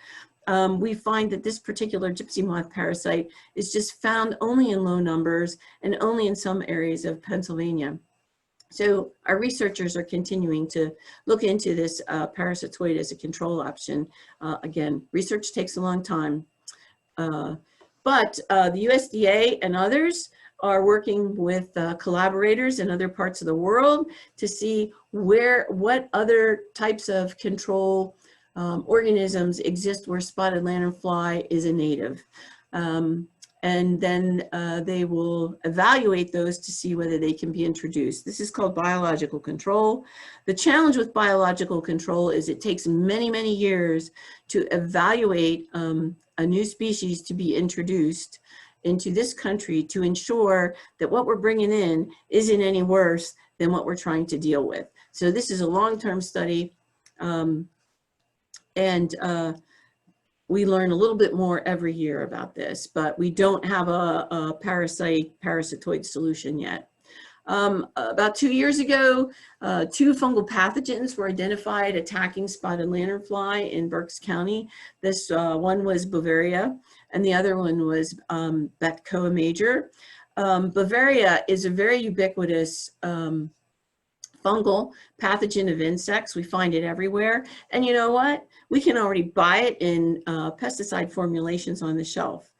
We find that this particular gypsy moth parasite is just found only in low numbers and only in some areas of Pennsylvania. So our researchers are continuing to look into this parasitoid as a control option. Again, research takes a long time. But the USDA and others are working with collaborators in other parts of the world to see what other types of control organisms exist where spotted lanternfly is a native. And then they will evaluate those to see whether they can be introduced. This is called biological control. The challenge with biological control is it takes many, many years to evaluate a new species to be introduced into this country to ensure that what we're bringing in isn't any worse than what we're trying to deal with. So this is a long-term study. We learn a little bit more every year about this, but we don't have a parasitoid solution yet. About 2 years ago, 2 fungal pathogens were identified attacking spotted lanternfly in Berks County. This one was Bavaria, and the other one was Betcoa major. Bavaria is a very ubiquitous fungal pathogen of insects. We find it everywhere. And you know what? We can already buy it in pesticide formulations on the shelf.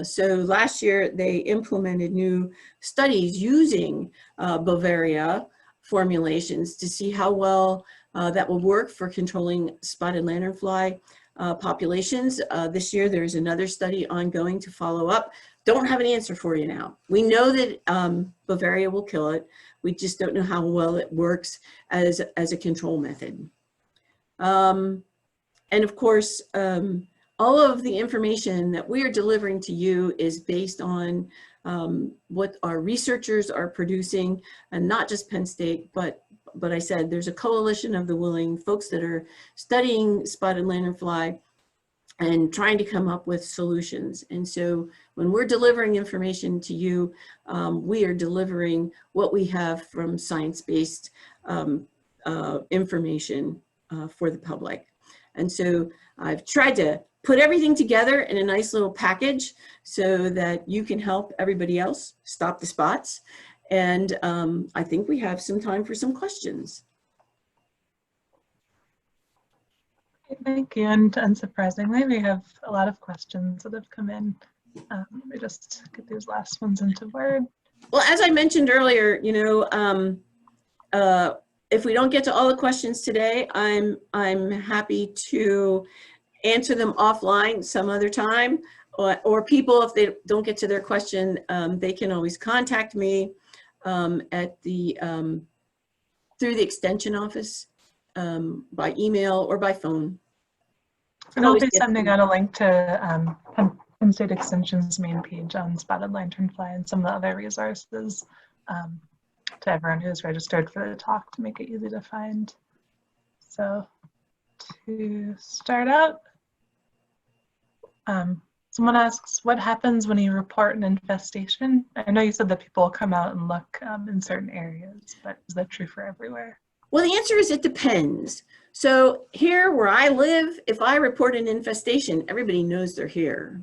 So last year they implemented new studies using Bavaria formulations to see how well that will work for controlling spotted lanternfly populations. This year there's another study ongoing to follow up. Don't have an answer for you now. We know that Bavaria will kill it. We just don't know how well it works as a control method. And of course, all of the information that we are delivering to you is based on what our researchers are producing, and not just Penn State, but I said there's a coalition of the willing folks that are studying spotted lanternfly and trying to come up with solutions. And so when we're delivering information to you, we are delivering what we have from science-based information for the public. And so I've tried to put everything together in a nice little package so that you can help everybody else stop the spots. And I think we have some time for some questions. Thank you, and unsurprisingly, we have a lot of questions that have come in. Let me just get these last ones into Word. Well, as I mentioned earlier, you know, if we don't get to all the questions today, I'm happy to answer them offline some other time, or people, if they don't get to their question, they can always contact me. at the, through the extension office, by email or by phone. And I'll be sending out a link to Penn State Extension's main page on Spotted Lanternfly and some of the other resources to everyone who's registered for the talk to make it easy to find. So to start out, someone asks, what happens when you report an infestation? I know you said that people come out and look in certain areas, but is that true for everywhere? Well, the answer is it depends. So here where I live, if I report an infestation, everybody knows they're here.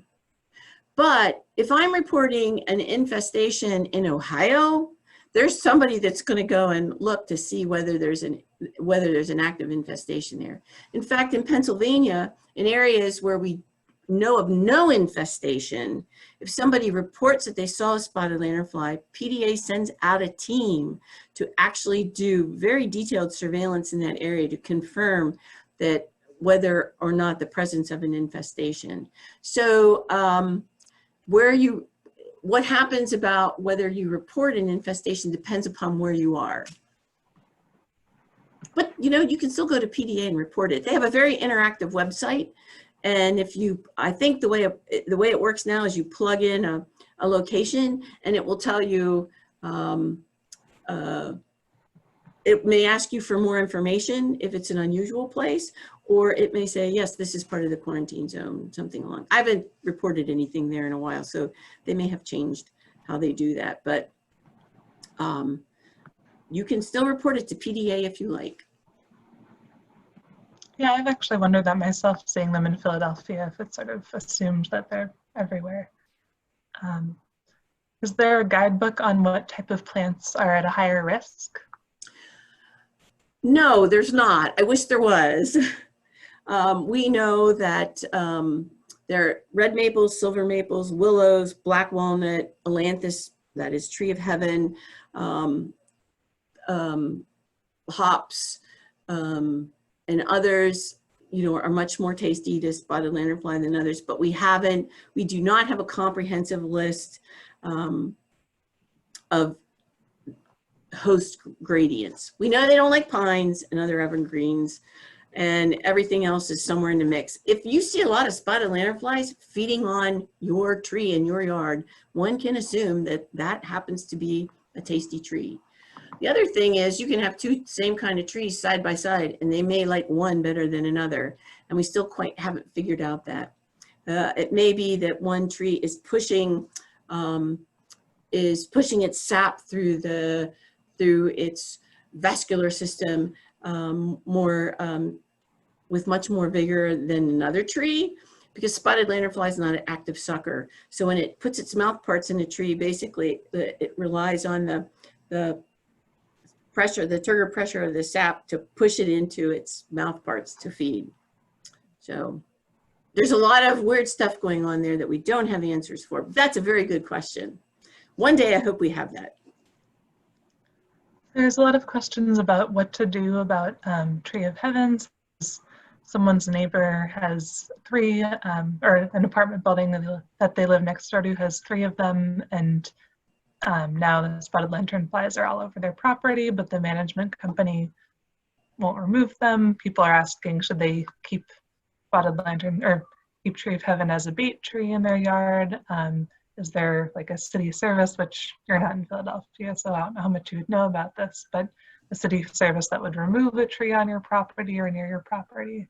But if I'm reporting an infestation in Ohio, there's somebody that's going to go and look to see whether there's an active infestation there. In fact, in Pennsylvania, in areas where we know of no infestation, if somebody reports that they saw a spotted lanternfly, PDA sends out a team to actually do very detailed surveillance in that area to confirm that whether or not the presence of an infestation. So what happens about whether you report an infestation depends upon where you are. But you know, you can still go to PDA and report it. They have a very interactive website. And if you, I think the way it works now is you plug in a location and it will tell you, it may ask you for more information if it's an unusual place, or it may say, yes, this is part of the quarantine zone, something along. I haven't reported anything there in a while, so they may have changed how they do that, but you can still report it to PDA if you like. Yeah, I've actually wondered that myself, seeing them in Philadelphia, if it's sort of assumed that they're everywhere. Is there a guidebook on what type of plants are at a higher risk? No, there's not. I wish there was. We know that there are red maples, silver maples, willows, black walnut, Atlantis, that is tree of heaven, hops, and others, you know, are much more tasty to spotted lanternfly than others, but we do not have a comprehensive list of host gradients. We know they don't like pines and other evergreens, and everything else is somewhere in the mix. If you see a lot of spotted lanternflies feeding on your tree in your yard, one can assume that that happens to be a tasty tree. The other thing is you can have two same kind of trees side by side and they may like one better than another, and we still quite haven't figured out that. It may be that one tree is pushing its sap through its vascular system with much more vigor than another tree, because spotted lanternfly is not an active sucker. So when it puts its mouth parts in a tree, basically it relies on the pressure, the turgor pressure of the sap to push it into its mouth parts to feed. So there's a lot of weird stuff going on there that we don't have answers for. But that's a very good question. One day I hope we have that. There's a lot of questions about what to do about tree of heavens. Someone's neighbor has three, or an apartment building that they live next door to has three of them, and now the spotted lanternflies are all over their property, but the management company won't remove them. People are asking, should they keep spotted lantern or keep tree of heaven as a bait tree in their yard? Is there like a city service, which you're not in Philadelphia, so I don't know how much you would know about this, but a city service that would remove a tree on your property or near your property?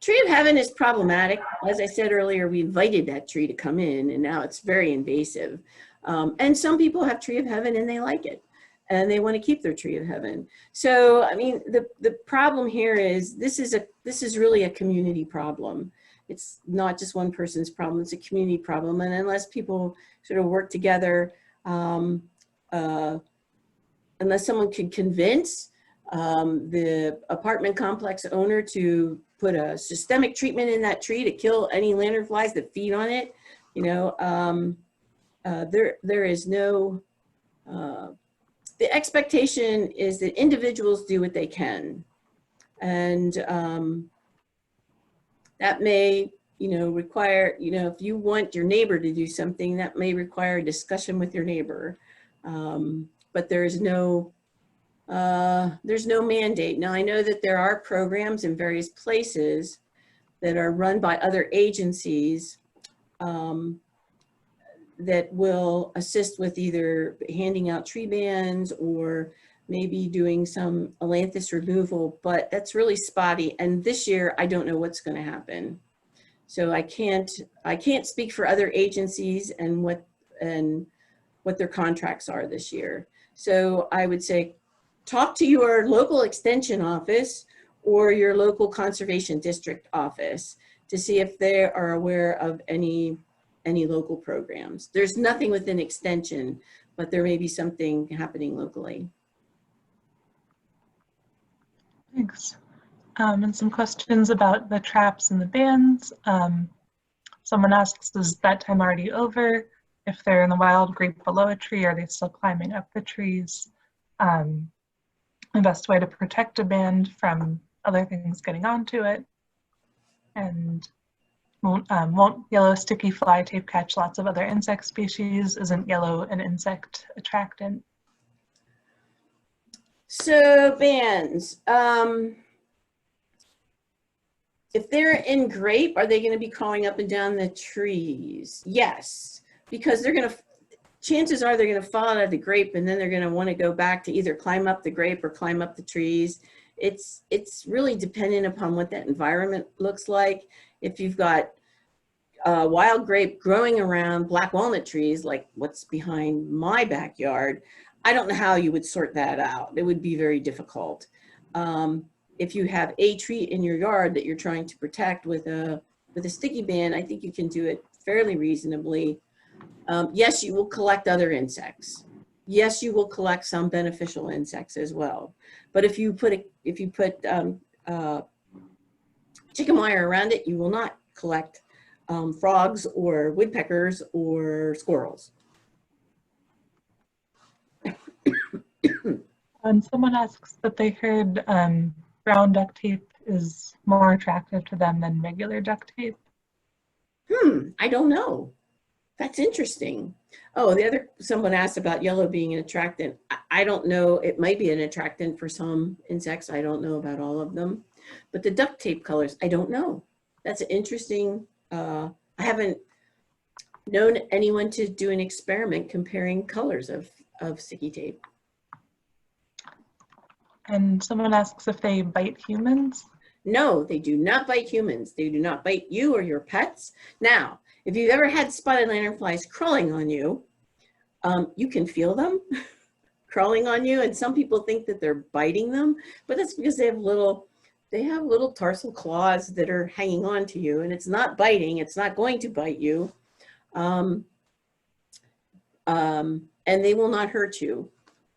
Tree of heaven is problematic. As I said earlier, we invited that tree to come in and now it's very invasive. And some people have tree of heaven and they like it and they want to keep their tree of heaven. So, I mean, the problem here is this is really a community problem. It's not just one person's problem, it's a community problem. And unless people sort of work together, unless someone can convince the apartment complex owner to put a systemic treatment in that tree to kill any lanternflies that feed on it, you know, there is no, the expectation is that individuals do what they can. And that may, you know, require, you know, if you want your neighbor to do something, that may require a discussion with your neighbor. but there's no mandate. Now I know that there are programs in various places that are run by other agencies that will assist with either handing out tree bands or maybe doing some Atlantis removal, but that's really spotty. And this year, I don't know what's going to happen. So I can't speak for other agencies and what their contracts are this year. So I would say, talk to your local extension office or your local conservation district office to see if they are aware of any local programs. There's nothing within extension, but there may be something happening locally. Thanks. And some questions about the traps and the bands. Someone asks, is that time already over? If they're in the wild grape below a tree, are they still climbing up the trees? The best way to protect a band from other things getting onto it. And won't yellow sticky fly tape catch lots of other insect species? Isn't yellow an insect attractant? So bands, if they're in grape, are they going to be crawling up and down the trees? Yes, because chances are they're going to fall out of the grape and then they're going to want to go back to either climb up the grape or climb up the trees. It's really dependent upon what that environment looks like. If you've got wild grape growing around black walnut trees, like what's behind my backyard, I don't know how you would sort that out. It would be very difficult. If you have a tree in your yard that you're trying to protect with a sticky band, I think you can do it fairly reasonably. Yes, you will collect other insects. Yes, you will collect some beneficial insects as well. But if you put chicken wire around it, you will not collect frogs or woodpeckers or squirrels. And someone asks that they heard brown duct tape is more attractive to them than regular duct tape. I don't know. That's interesting. Oh, someone asked about yellow being an attractant. I don't know. It might be an attractant for some insects. I don't know about all of them. But the duct tape colors, I don't know. That's interesting. I haven't known anyone to do an experiment comparing colors of sticky tape. And someone asks if they bite humans. No, they do not bite humans. They do not bite you or your pets. Now, if you've ever had spotted lanternflies crawling on you, you can feel them crawling on you. And some people think that they're biting them, but that's because they have little tarsal claws that are hanging on to you, and it's not biting. It's not going to bite you. And they will not hurt you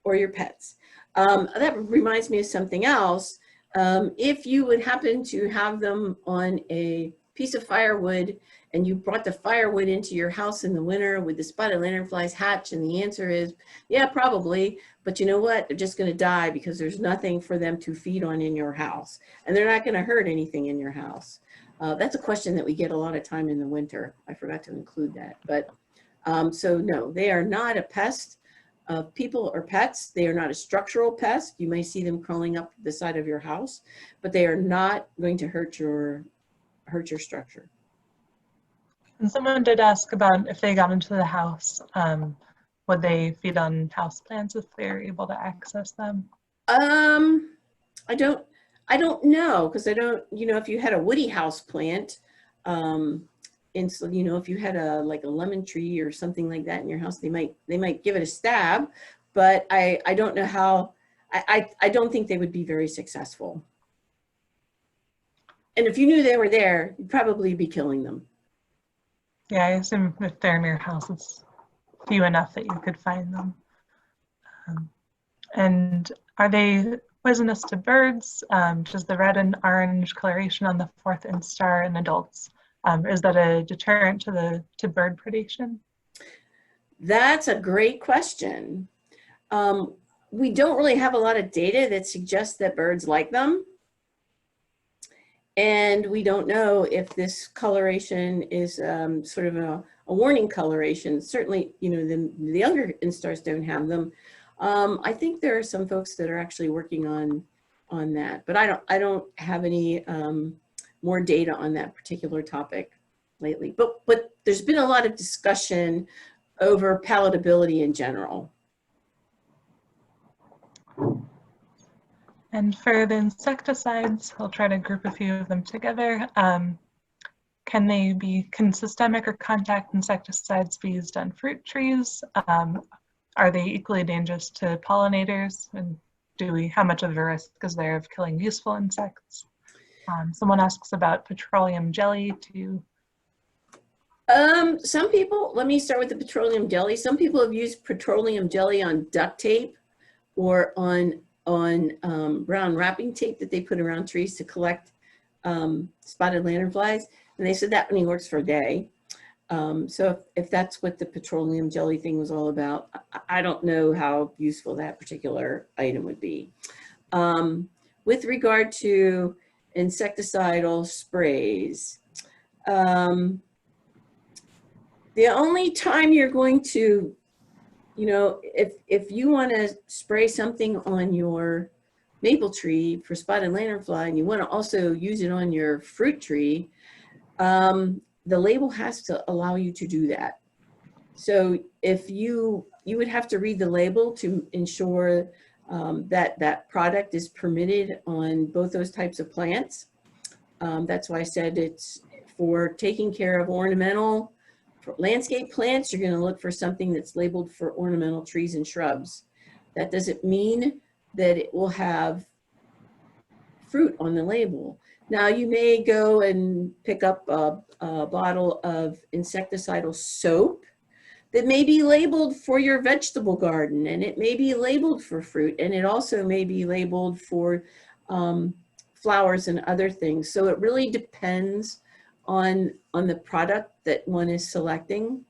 or your pets. That reminds me of something else. If you would happen to have them on a piece of firewood and you brought the firewood into your house in the winter, would the spotted lanternflies hatch? And the answer is, yeah, probably. But you know what? They're just going to die because there's nothing for them to feed on in your house. And they're not going to hurt anything in your house. That's a question that we get a lot of time in the winter. I forgot to include that. But so no, they are not a pest of people or pets. They are not a structural pest. You may see them crawling up the side of your house, but they are not going to hurt your structure. And someone did ask about if they got into the house, would they feed on houseplants if they're able to access them? I don't know, because I don't, if you had a woody house plant, and so, if you had like a lemon tree or something like that in your house, they might give it a stab, but I don't know how, I don't think they would be very successful. And if you knew they were there, you'd probably be killing them. Yeah, I assume if they're in your house, it's few enough that you could find them. And are they poisonous to birds? Does the red and orange coloration on the fourth instar in adults, is that a deterrent to bird predation? That's a great question. We don't really have a lot of data that suggests that birds like them. And we don't know if this coloration is sort of a warning coloration. Certainly, the younger instars don't have them. I think there are some folks that are actually working on that, but I don't have any more data on that particular topic lately. But there's been a lot of discussion over palatability in general. And for the insecticides, I'll try to group a few of them together. Can systemic or contact insecticides be used on fruit trees? Are they equally dangerous to pollinators? And how much of a risk is there of killing useful insects? Someone asks about petroleum jelly too. Some people, let me start with the petroleum jelly. Some people have used petroleum jelly on duct tape or on brown wrapping tape that they put around trees to collect spotted lanternflies. And they said that only works for a day. So if that's what the petroleum jelly thing was all about, I don't know how useful that particular item would be. With regard to insecticidal sprays, the only time you're going to, if you want to spray something on your maple tree for spotted lanternfly and you want to also use it on your fruit tree, the label has to allow you to do that. So if you would have to read the label to ensure that that product is permitted on both those types of plants. That's why I said it's for taking care of ornamental landscape plants. You're going to look for something that's labeled for ornamental trees and shrubs. That doesn't mean that it will have fruit on the label. Now you may go and pick up a bottle of insecticidal soap that may be labeled for your vegetable garden, and it may be labeled for fruit, and it also may be labeled for flowers and other things. So it really depends on the product that one is selecting.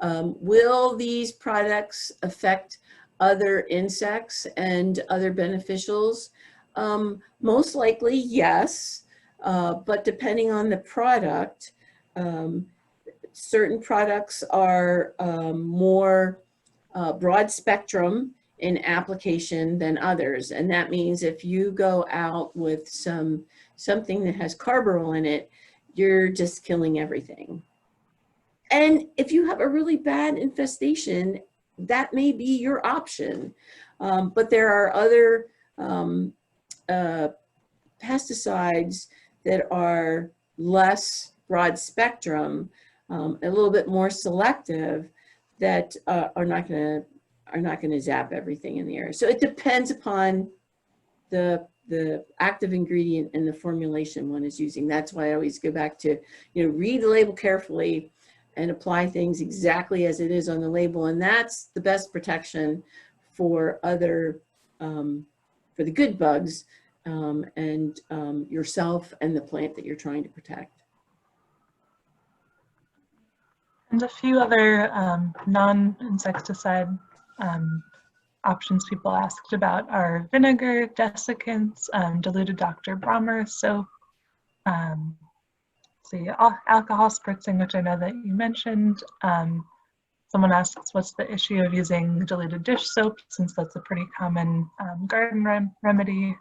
Will these products affect other insects and other beneficials? Most likely, yes, but depending on the product, certain products are more broad spectrum in application than others. And that means if you go out with something that has carbaryl in it, you're just killing everything. And if you have a really bad infestation, that may be your option. But there are other pesticides that are less broad spectrum, a little bit more selective, that are not going to zap everything in the air. So it depends upon the active ingredient and the formulation one is using. That's why I always go back to, read the label carefully and apply things exactly as it is on the label. And that's the best protection for other, for the good bugs and yourself and the plant that you're trying to protect. And a few other non-insecticide options people asked about are vinegar, desiccants, diluted Dr. Brommer soap, alcohol spritzing, which I know that you mentioned. Someone asks, what's the issue of using diluted dish soap, since that's a pretty common garden remedy,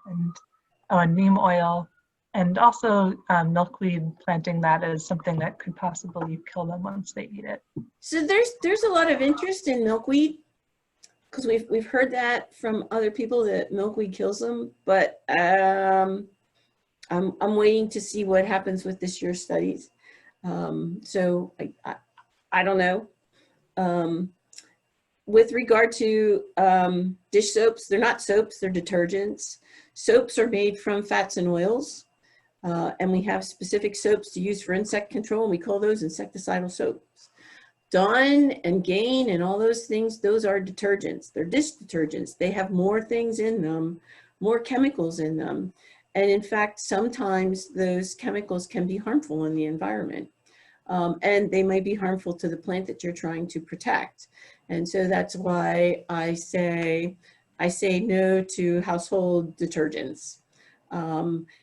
and neem oil, and also milkweed, planting that is something that could possibly kill them once they eat it. So there's a lot of interest in milkweed, because we've heard that from other people that milkweed kills them, but I'm waiting to see what happens with this year's studies. So I don't know. With regard to dish soaps, they're not soaps, they're detergents. Soaps are made from fats and oils, and we have specific soaps to use for insect control, and we call those insecticidal soaps. Dawn and Gain and all those things, those are detergents. They're dish detergents. They have more things in them, more chemicals in them. And in fact, sometimes those chemicals can be harmful in the environment. And they may be harmful to the plant that you're trying to protect. And so that's why I say no to household detergents.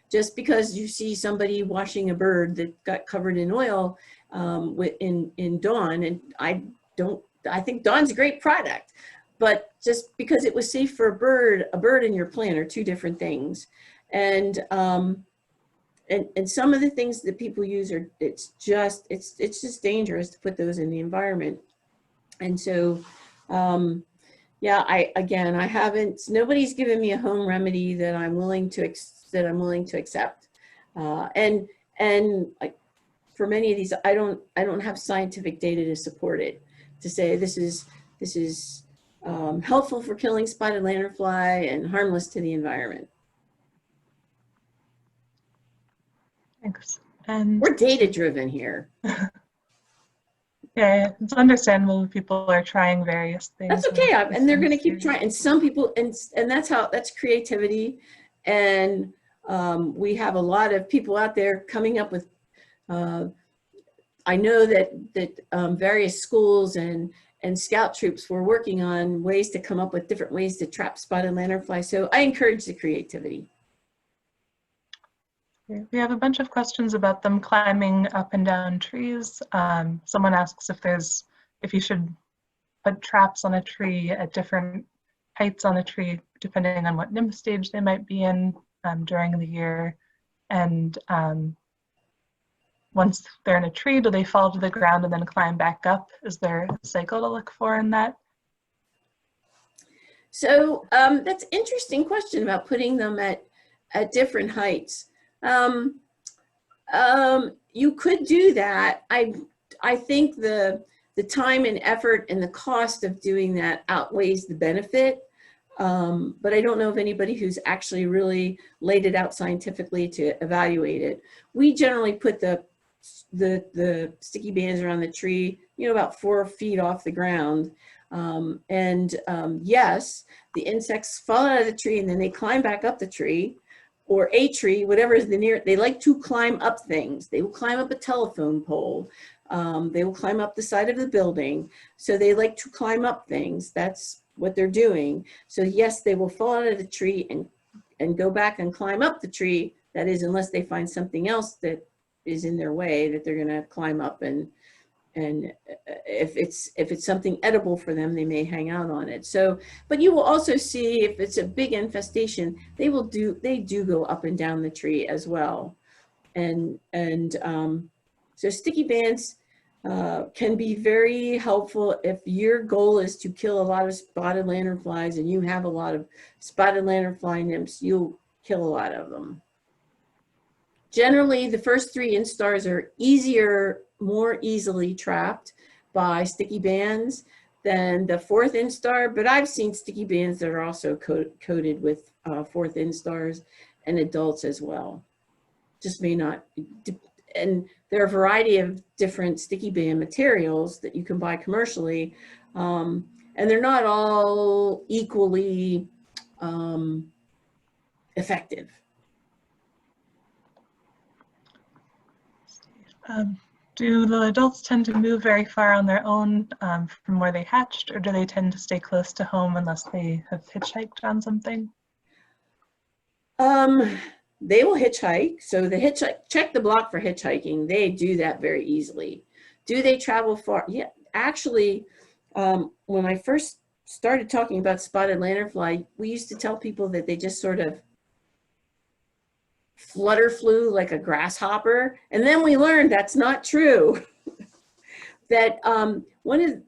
Just because you see somebody washing a bird that got covered in oil in Dawn, and I think Dawn's a great product, but just because it was safe for a bird and your plant are two different things. And some of the things that people use are, it's just dangerous to put those in the environment. And so, yeah, I haven't, nobody's given me a home remedy that I'm willing to accept. And like, for many of these, I don't have scientific data to support it, to say this is helpful for killing spotted lanternfly and harmless to the environment. Thanks. And we're data driven here. yeah, it's understandable people are trying various things. That's okay, and they're going to keep trying. And some people, and that's creativity. And we have a lot of people out there coming up with. I know that various schools and scout troops were working on ways to come up with different ways to trap spotted lanternfly. So I encourage the creativity. We have a bunch of questions about them climbing up and down trees. Someone asks if you should put traps on a tree at different heights on a tree, depending on what nymph stage they might be in during the year. And once they're in a tree, do they fall to the ground and then climb back up? Is there a cycle to look for in that? So that's an interesting question about putting them at different heights. You could do that. I think the time and effort and the cost of doing that outweighs the benefit. But I don't know of anybody who's actually really laid it out scientifically to evaluate it. We generally put the sticky bands around the tree, about 4 feet off the ground. Yes, the insects fall out of the tree and then they climb back up the tree, or a tree, whatever is the near. They like to climb up things. They will climb up a telephone pole. They will climb up the side of the building. So they like to climb up things. That's what they're doing. So yes, they will fall out of the tree and go back and climb up the tree. That is, unless they find something else that is in their way that they're going to climb up, and if it's something edible for them, they may hang out on it. So, but you will also see if it's a big infestation, they do go up and down the tree as well. And so sticky bands can be very helpful if your goal is to kill a lot of spotted lanternflies and you have a lot of spotted lanternfly nymphs. You'll kill a lot of them. Generally, the first 3 instars are more easily trapped by sticky bands than the 4th instar, but I've seen sticky bands that are also coated with 4th instars and adults as well. Just may not, and there are a variety of different sticky band materials that you can buy commercially, and they're not all equally effective. Do the adults tend to move very far on their own from where they hatched, or do they tend to stay close to home unless they have hitchhiked on something? They will hitchhike. So check the block for hitchhiking. They do that very easily. Do they travel far? Yeah, actually, when I first started talking about spotted lanternfly, we used to tell people that they just sort of flew like a grasshopper, and then we learned that's not true. That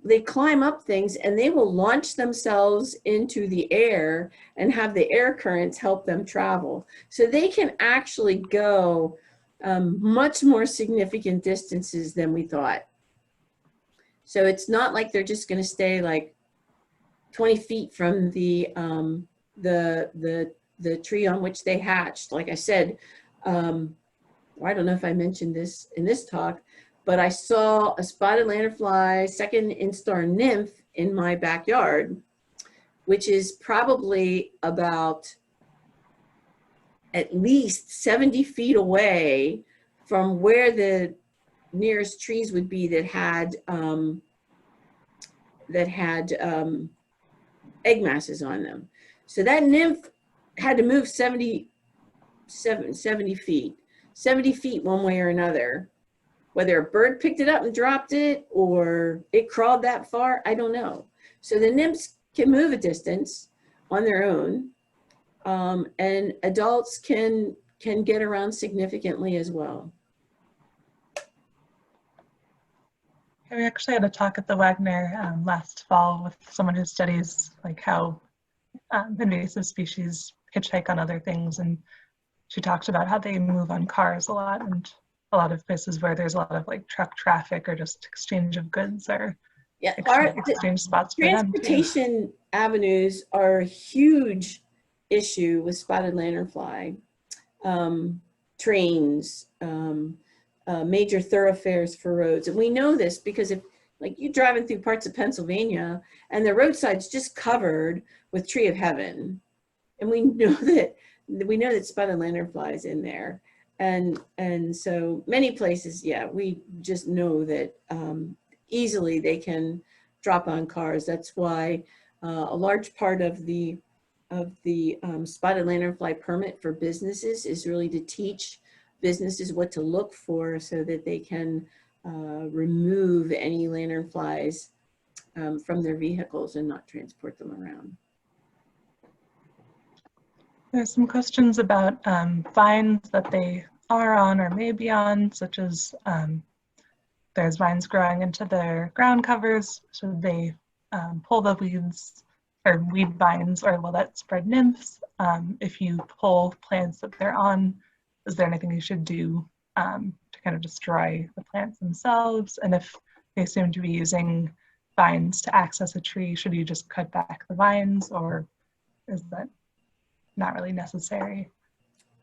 they climb up things and they will launch themselves into the air and have the air currents help them travel. So they can actually go much more significant distances than we thought. So it's not like they're just going to stay like 20 feet from the tree on which they hatched. Like I said, I don't know if I mentioned this in this talk, but I saw a spotted lanternfly 2nd instar nymph in my backyard, which is probably about at least 70 feet away from where the nearest trees would be that had egg masses on them. So that nymph had to move 70 feet one way or another. Whether a bird picked it up and dropped it or it crawled that far, I don't know. So the nymphs can move a distance on their own, and adults can get around significantly as well. We actually had a talk at the Wagner last fall with someone who studies like how invasive species hitchhike on other things, and she talked about how they move on cars a lot, and a lot of places where there's a lot of like truck traffic or just exchange of goods or exchange spots for them too. Transportation avenues are a huge issue with spotted lanternfly. Trains, major thoroughfares for roads. And we know this because if like you're driving through parts of Pennsylvania and the roadside's just covered with tree of heaven. And we know that spotted lanternfly is in there. And so many places, yeah, we just know that easily they can drop on cars. That's why a large part of the spotted lanternfly permit for businesses is really to teach businesses what to look for so that they can remove any lanternflies from their vehicles and not transport them around. There's some questions about vines that they are on or may be on, such as there's vines growing into their ground covers. Should they pull the weeds or weed vines, or will that spread nymphs? If you pull plants that they're on, is there anything you should do to kind of destroy the plants themselves? And if they seem to be using vines to access a tree, should you just cut back the vines, or is that not really necessary?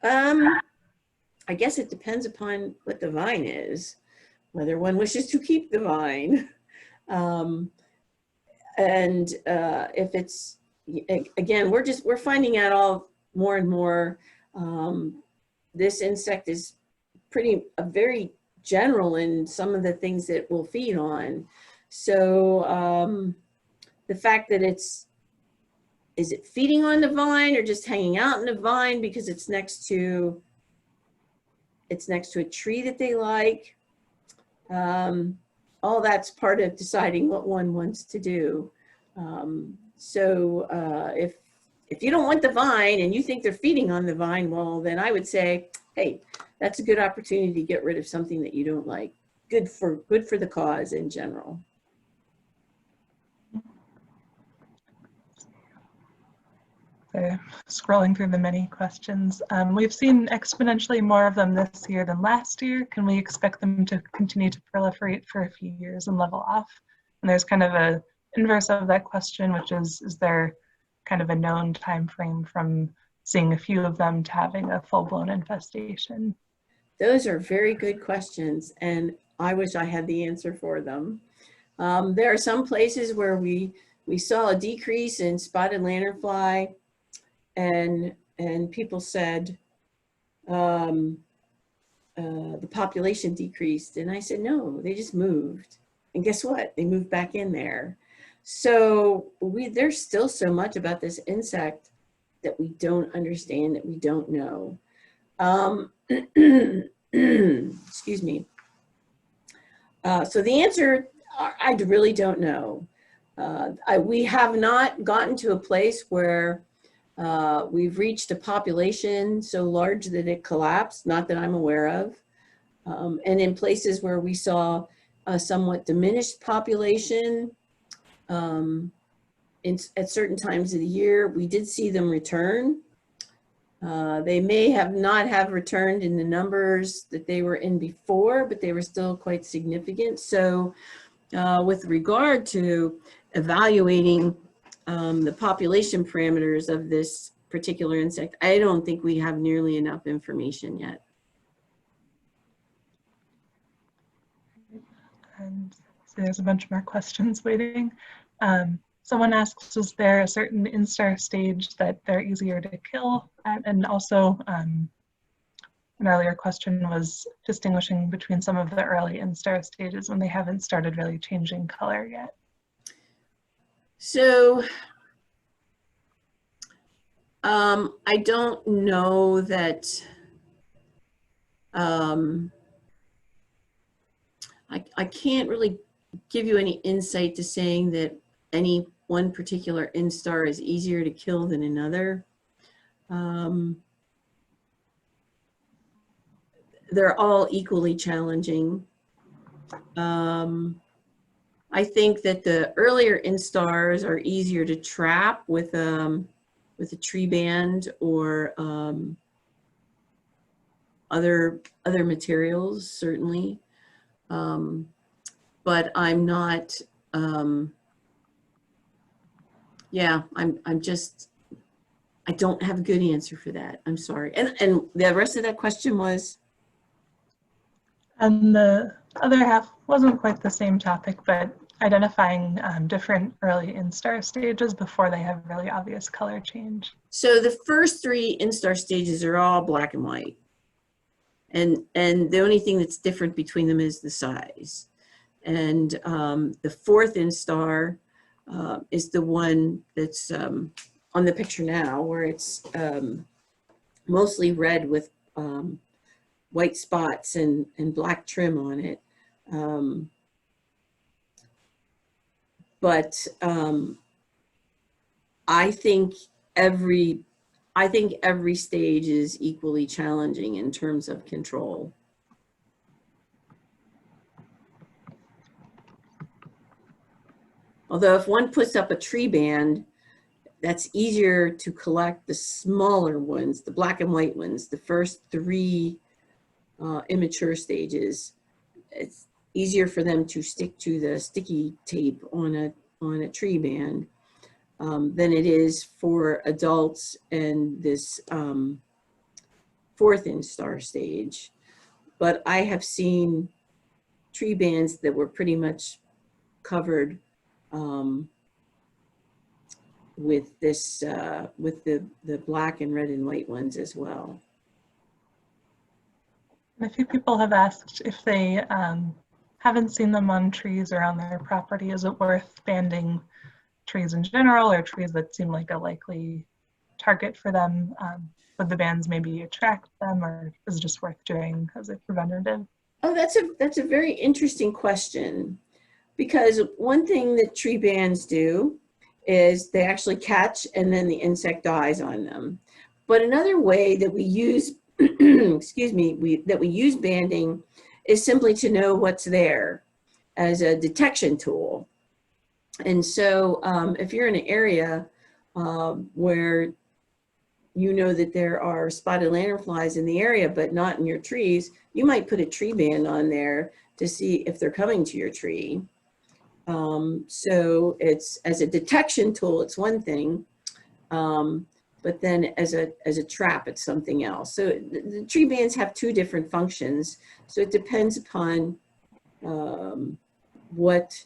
I guess it depends upon what the vine is, whether one wishes to keep the vine. And if it's, again, we're finding out all more and more. This insect is very general in some of the things that we'll feed on. So the fact that is it feeding on the vine or just hanging out in the vine because it's next to a tree that they like? All that's part of deciding what one wants to do. If you don't want the vine and you think they're feeding on the vine, well, then I would say, hey, that's a good opportunity to get rid of something that you don't like. Good for the cause in general. So, scrolling through the many questions, we've seen exponentially more of them this year than last year. Can we expect them to continue to proliferate for a few years and level off? And there's kind of a inverse of that question, which is there kind of a known time frame from seeing a few of them to having a full-blown infestation? Those are very good questions, and I wish I had the answer for them. There are some places where we saw a decrease in spotted lanternfly, and people said the population decreased, and I said no, they just moved. And guess what? They moved back in there. So there's still so much about this insect that we don't understand, that we don't know. Excuse me. So the answer, I really don't know. We have not gotten to a place where we've reached a population so large that it collapsed, not that I'm aware of. And in places where we saw a somewhat diminished population, at certain times of the year, we did see them return. They may not have returned in the numbers that they were in before, but they were still quite significant. So with regard to evaluating the population parameters of this particular insect, I don't think we have nearly enough information yet. And so there's a bunch more questions waiting. Someone asks, is there a certain instar stage that they're easier to kill? And also, an earlier question was distinguishing between some of the early instar stages when they haven't started really changing color yet. So I don't know that I can't really give you any insight to saying that any one particular instar is easier to kill than another. They're all equally challenging. I think that the earlier instars are easier to trap with a tree band or other materials, certainly. But I'm not, yeah, I don't have a good answer for that. I'm sorry. And the rest of that question was? And the other half wasn't quite the same topic, but identifying different early instar stages before they have really obvious color change. So the first 3 instar stages are all black and white. And the only thing that's different between them is the size. And the 4th instar is the one that's on the picture now, where it's mostly red with white spots and black trim on it. But I think every stage is equally challenging in terms of control. Although if one puts up a tree band, that's easier to collect the smaller ones, the black and white ones, the first 3 immature stages. It's easier for them to stick to the sticky tape on a tree band than it is for adults and this 4th instar stage. But I have seen tree bands that were pretty much covered with this with the black and red and white ones as well. A few people have asked if they haven't seen them on trees around their property. Is it worth banding trees in general, or trees that seem like a likely target for them? Would the bands maybe attract them, or is it just worth doing as a preventative? Oh, that's a very interesting question, because one thing that tree bands do is they actually catch and then the insect dies on them. But another way that we use excuse me, that we use banding is simply to know what's there as a detection tool. And so if you're in an area where you know that there are spotted lanternflies in the area, but not in your trees, you might put a tree band on there to see if they're coming to your tree. So it's, as a detection tool, it's one thing. But then as a trap, it's something else. So the tree bands have 2 different functions. So it depends upon what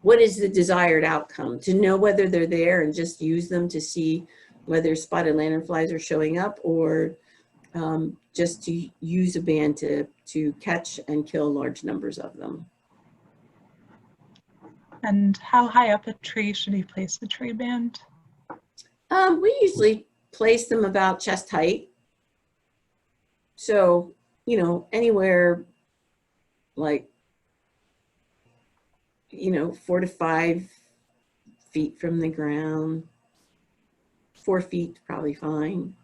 is the desired outcome, to know whether they're there and just use them to see whether spotted lanternflies are showing up, or just to use a band to catch and kill large numbers of them. And how high up a tree should you place the tree band? We usually place them about chest height. So, you know, anywhere like, you know, 4 to 5 feet from the ground. 4 feet, probably fine.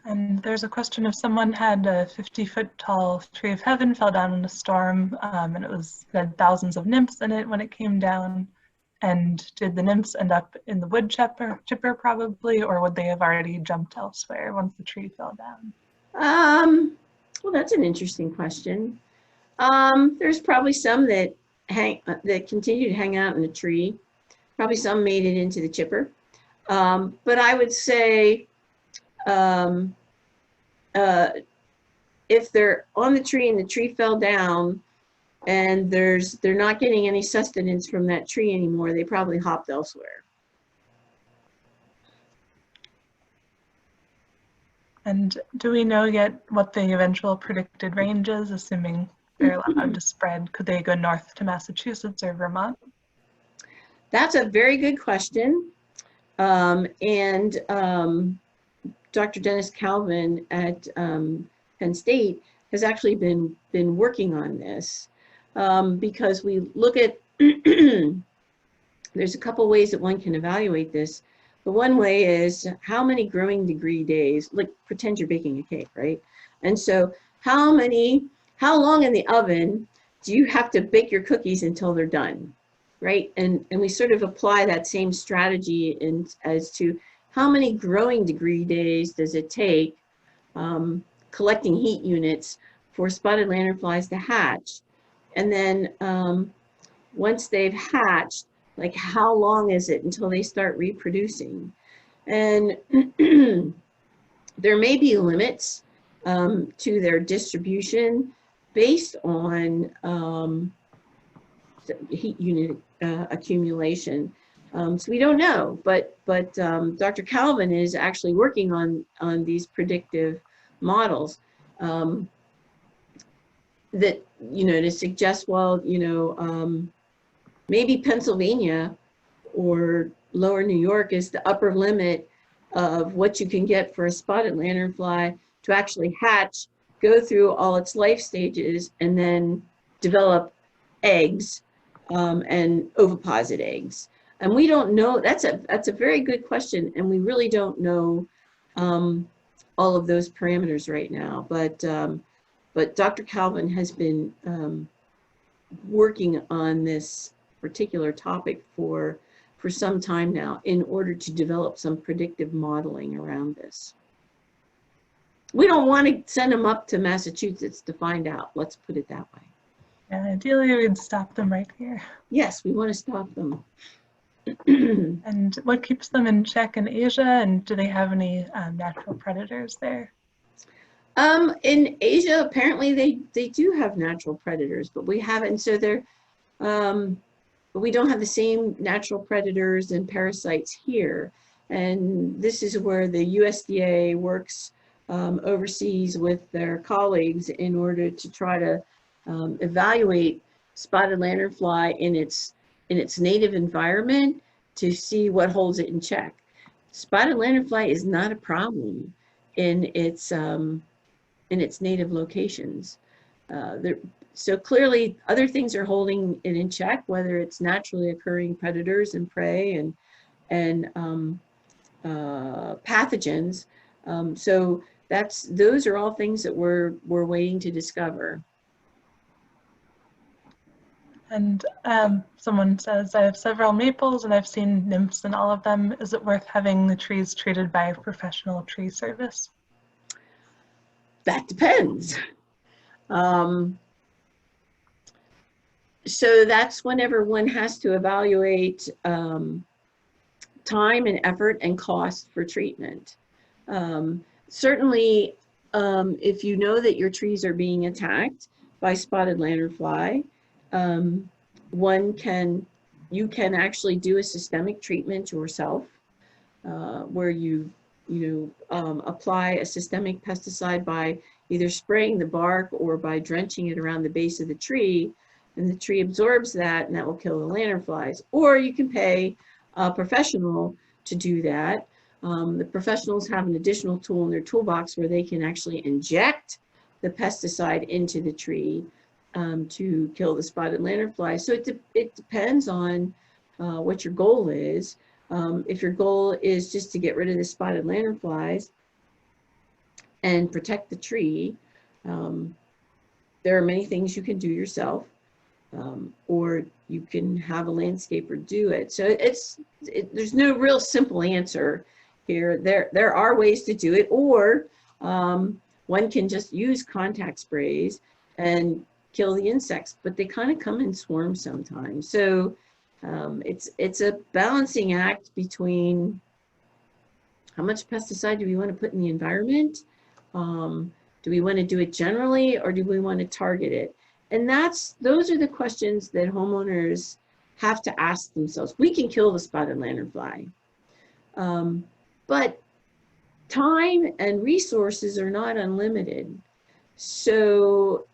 And there's a question: if someone had a 50-foot tall tree of heaven, fell down in a storm, and it had thousands of nymphs in it when it came down, and did the nymphs end up in the wood chipper probably, or would they have already jumped elsewhere once the tree fell down? Well, that's an interesting question. There's probably some that continue to hang out in the tree. Probably some made it into the chipper. But I would say if they're on the tree and the tree fell down and they're not getting any sustenance from that tree anymore, they probably hopped elsewhere. And do we know yet what the eventual predicted range is, assuming they're allowed to spread? Could they go north to Massachusetts or Vermont? That's a very good question. Dr. Dennis Calvin at Penn State has actually been working on this. because we look at, there's a couple ways that one can evaluate this. The one way is how many growing degree days, like pretend you're baking a cake, right? And so how long in the oven do you have to bake your cookies until they're done, right? And we sort of apply that same strategy as to how many growing degree days does it take collecting heat units for spotted lanternflies to hatch. And then once they've hatched, like how long is it until they start reproducing? And there may be limits to their distribution based on heat unit accumulation. So we don't know, but Dr. Calvin is actually working on these predictive models that, to suggest, well, maybe Pennsylvania or lower New York is the upper limit of what you can get for a spotted lanternfly to actually hatch, go through all its life stages, and then develop eggs and oviposit eggs. And we don't know, that's a very good question, and we really don't know all of those parameters right now. But Dr. Calvin has been working on this particular topic for some time now in order to develop some predictive modeling around this. We don't want to send them up to Massachusetts to find out, let's put it that way. Yeah, ideally we'd stop them right here. Yes, we want to stop them. And what keeps them in check in Asia, and do they have any natural predators there? In Asia, apparently they do have natural predators, but we haven't. So they're, but we don't have the same natural predators and parasites here. And this is where the USDA works overseas with their colleagues in order to try to evaluate spotted lanternfly in its native environment to see what holds it in check. Spotted lanternfly is not a problem in its native locations. So clearly other things are holding it in check, whether it's naturally occurring predators and prey and pathogens. So those are all things that we're waiting to discover. And someone says, I have several maples and I've seen nymphs in all of them. Is it worth having the trees treated by a professional tree service? That depends. So that's whenever one has to evaluate time and effort and cost for treatment. Certainly, if you know that your trees are being attacked by spotted lanternfly, you can actually do a systemic treatment yourself, where you apply a systemic pesticide by either spraying the bark or by drenching it around the base of the tree, and the tree absorbs that, and that will kill the lanternflies. Or you can pay a professional to do that. The professionals have an additional tool in their toolbox where they can actually inject the pesticide into the tree to kill the spotted lanternfly. So it depends on what your goal is. If your goal is just to get rid of the spotted lanternflies and protect the tree, there are many things you can do yourself, or you can have a landscaper do it. So there's no real simple answer here. There are ways to do it, or one can just use contact sprays and kill the insects, but they kind of come in swarms sometimes. So it's a balancing act between how much pesticide do we want to put in the environment? Do we want to do it generally, or do we want to target it? And those are the questions that homeowners have to ask themselves. We can kill the spotted lanternfly, but time and resources are not unlimited. So,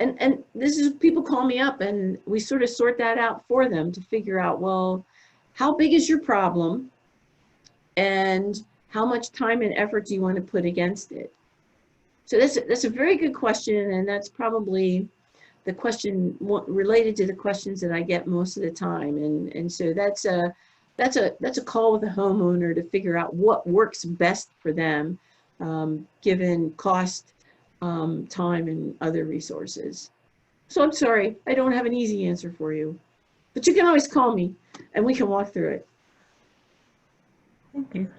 and this is, people call me up and we sort of sort that out for them to figure out, well, how big is your problem and how much time and effort do you want to put against it? So that's a very good question, and that's probably the question related to the questions that I get most of the time. And so that's a call with a homeowner to figure out what works best for them, given cost, time, and other resources. So I'm sorry, I don't have an easy answer for you, but you can always call me and we can walk through it. Thank you.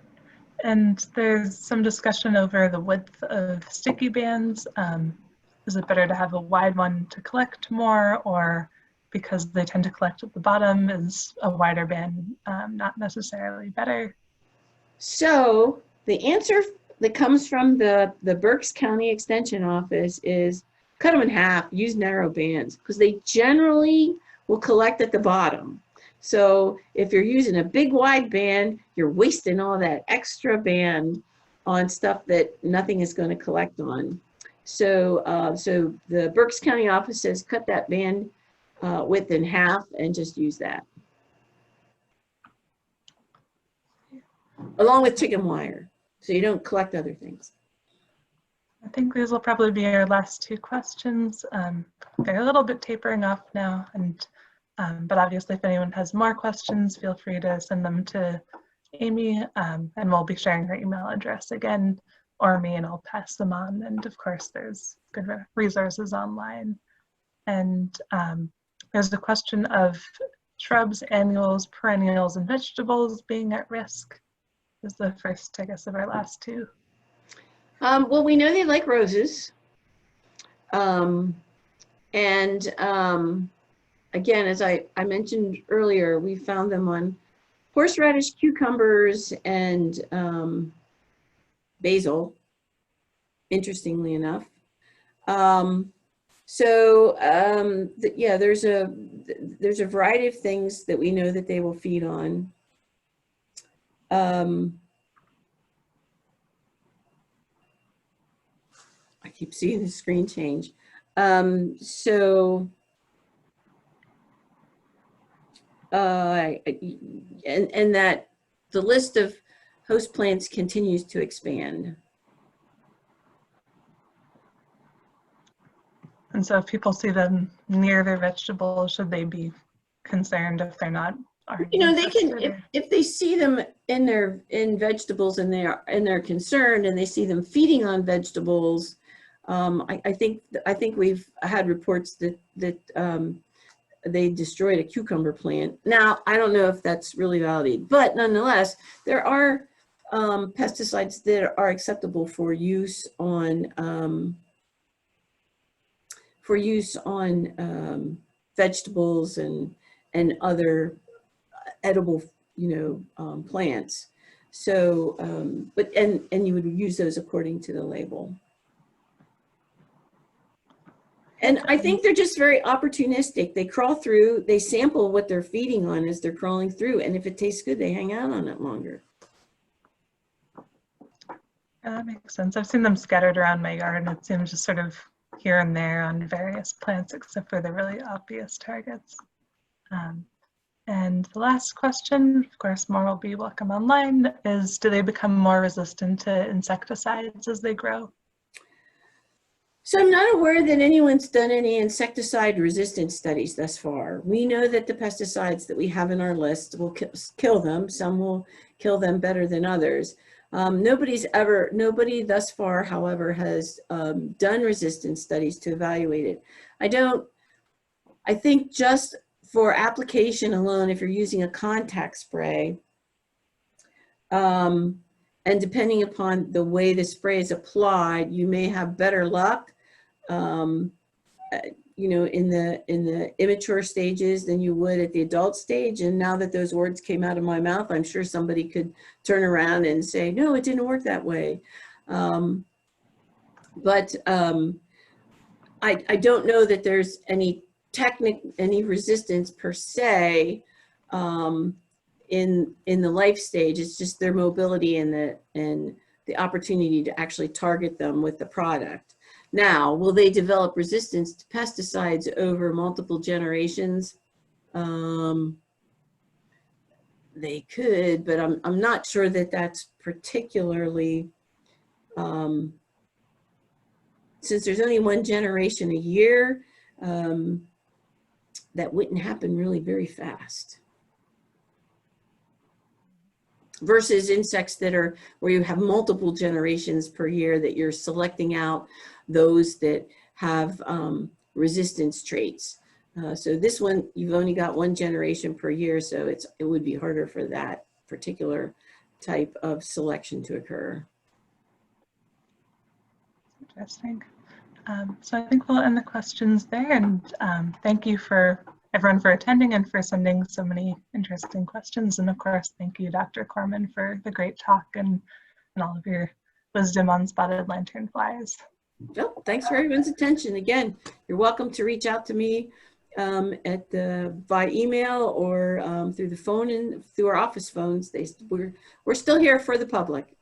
And there's some discussion over the width of sticky bands. Is it better to have a wide one to collect more, or because they tend to collect at the bottom, is a wider band not necessarily better? So the answer that comes from the Berks County Extension Office is cut them in half, use narrow bands, because they generally will collect at the bottom. So if you're using a big wide band, you're wasting all that extra band on stuff that nothing is going to collect on. So, so the Berks County office says cut that band width in half and just use that. Along with chicken wire, so you don't collect other things. I think these will probably be our last two questions. They're a little bit tapering off now, and but obviously if anyone has more questions, feel free to send them to Amy, and we'll be sharing her email address again, or me, and I'll pass them on. And of course, there's good resources online. And there's a question of shrubs, annuals, perennials, and vegetables being at risk. This is the first, I guess, of our last two. Well, we know they like roses. Again, as I mentioned earlier, we found them on horseradish, cucumbers, and basil, interestingly enough. Yeah, there's a variety of things that we know that they will feed on. I keep seeing the screen change. And that the list of host plants continues to expand. And so if people see them near their vegetables, should they be concerned if they're not already? You know, they can, if they see them in vegetables and they're concerned and they see them feeding on vegetables, I think we've had reports that they destroyed a cucumber plant. Now, I don't know if that's really valid, but nonetheless, there are pesticides that are acceptable for use on vegetables and other edible, plants. So, and you would use those according to the label. And I think they're just very opportunistic. They crawl through, they sample what they're feeding on as they're crawling through. And if it tastes good, they hang out on it longer. That makes sense. I've seen them scattered around my yard, and it seems just sort of here and there on various plants, except for the really obvious targets. And the last question, of course, more will be welcome online, is do they become more resistant to insecticides as they grow? So I'm not aware that anyone's done any insecticide resistance studies thus far. We know that the pesticides that we have in our list will kill them. Some will kill them better than others. Nobody thus far, however, has done resistance studies to evaluate it. I think just for application alone, if you're using a contact spray, and depending upon the way the spray is applied, you may have better luck, in the immature stages than you would at the adult stage. And now that those words came out of my mouth, I'm sure somebody could turn around and say, no, it didn't work that way. I don't know that there's any resistance per se in the life stage. It's just their mobility and the opportunity to actually target them with the product. Now, will they develop resistance to pesticides over multiple generations? They could, but I'm not sure that that's particularly, since there's only one generation a year, that wouldn't happen really very fast. Versus insects that are where you have multiple generations per year, that you're selecting out those that have resistance traits. So this one, you've only got one generation per year, so it would be harder for that particular type of selection to occur. Interesting. So I think we'll end the questions there, and thank you for everyone for attending and for sending so many interesting questions. And of course, thank you, Dr. Korman, for the great talk and all of your wisdom on spotted lanternflies. Well, thanks for everyone's attention. Again, you're welcome to reach out to me by email or through the phone and through our office phones. We're still here for the public.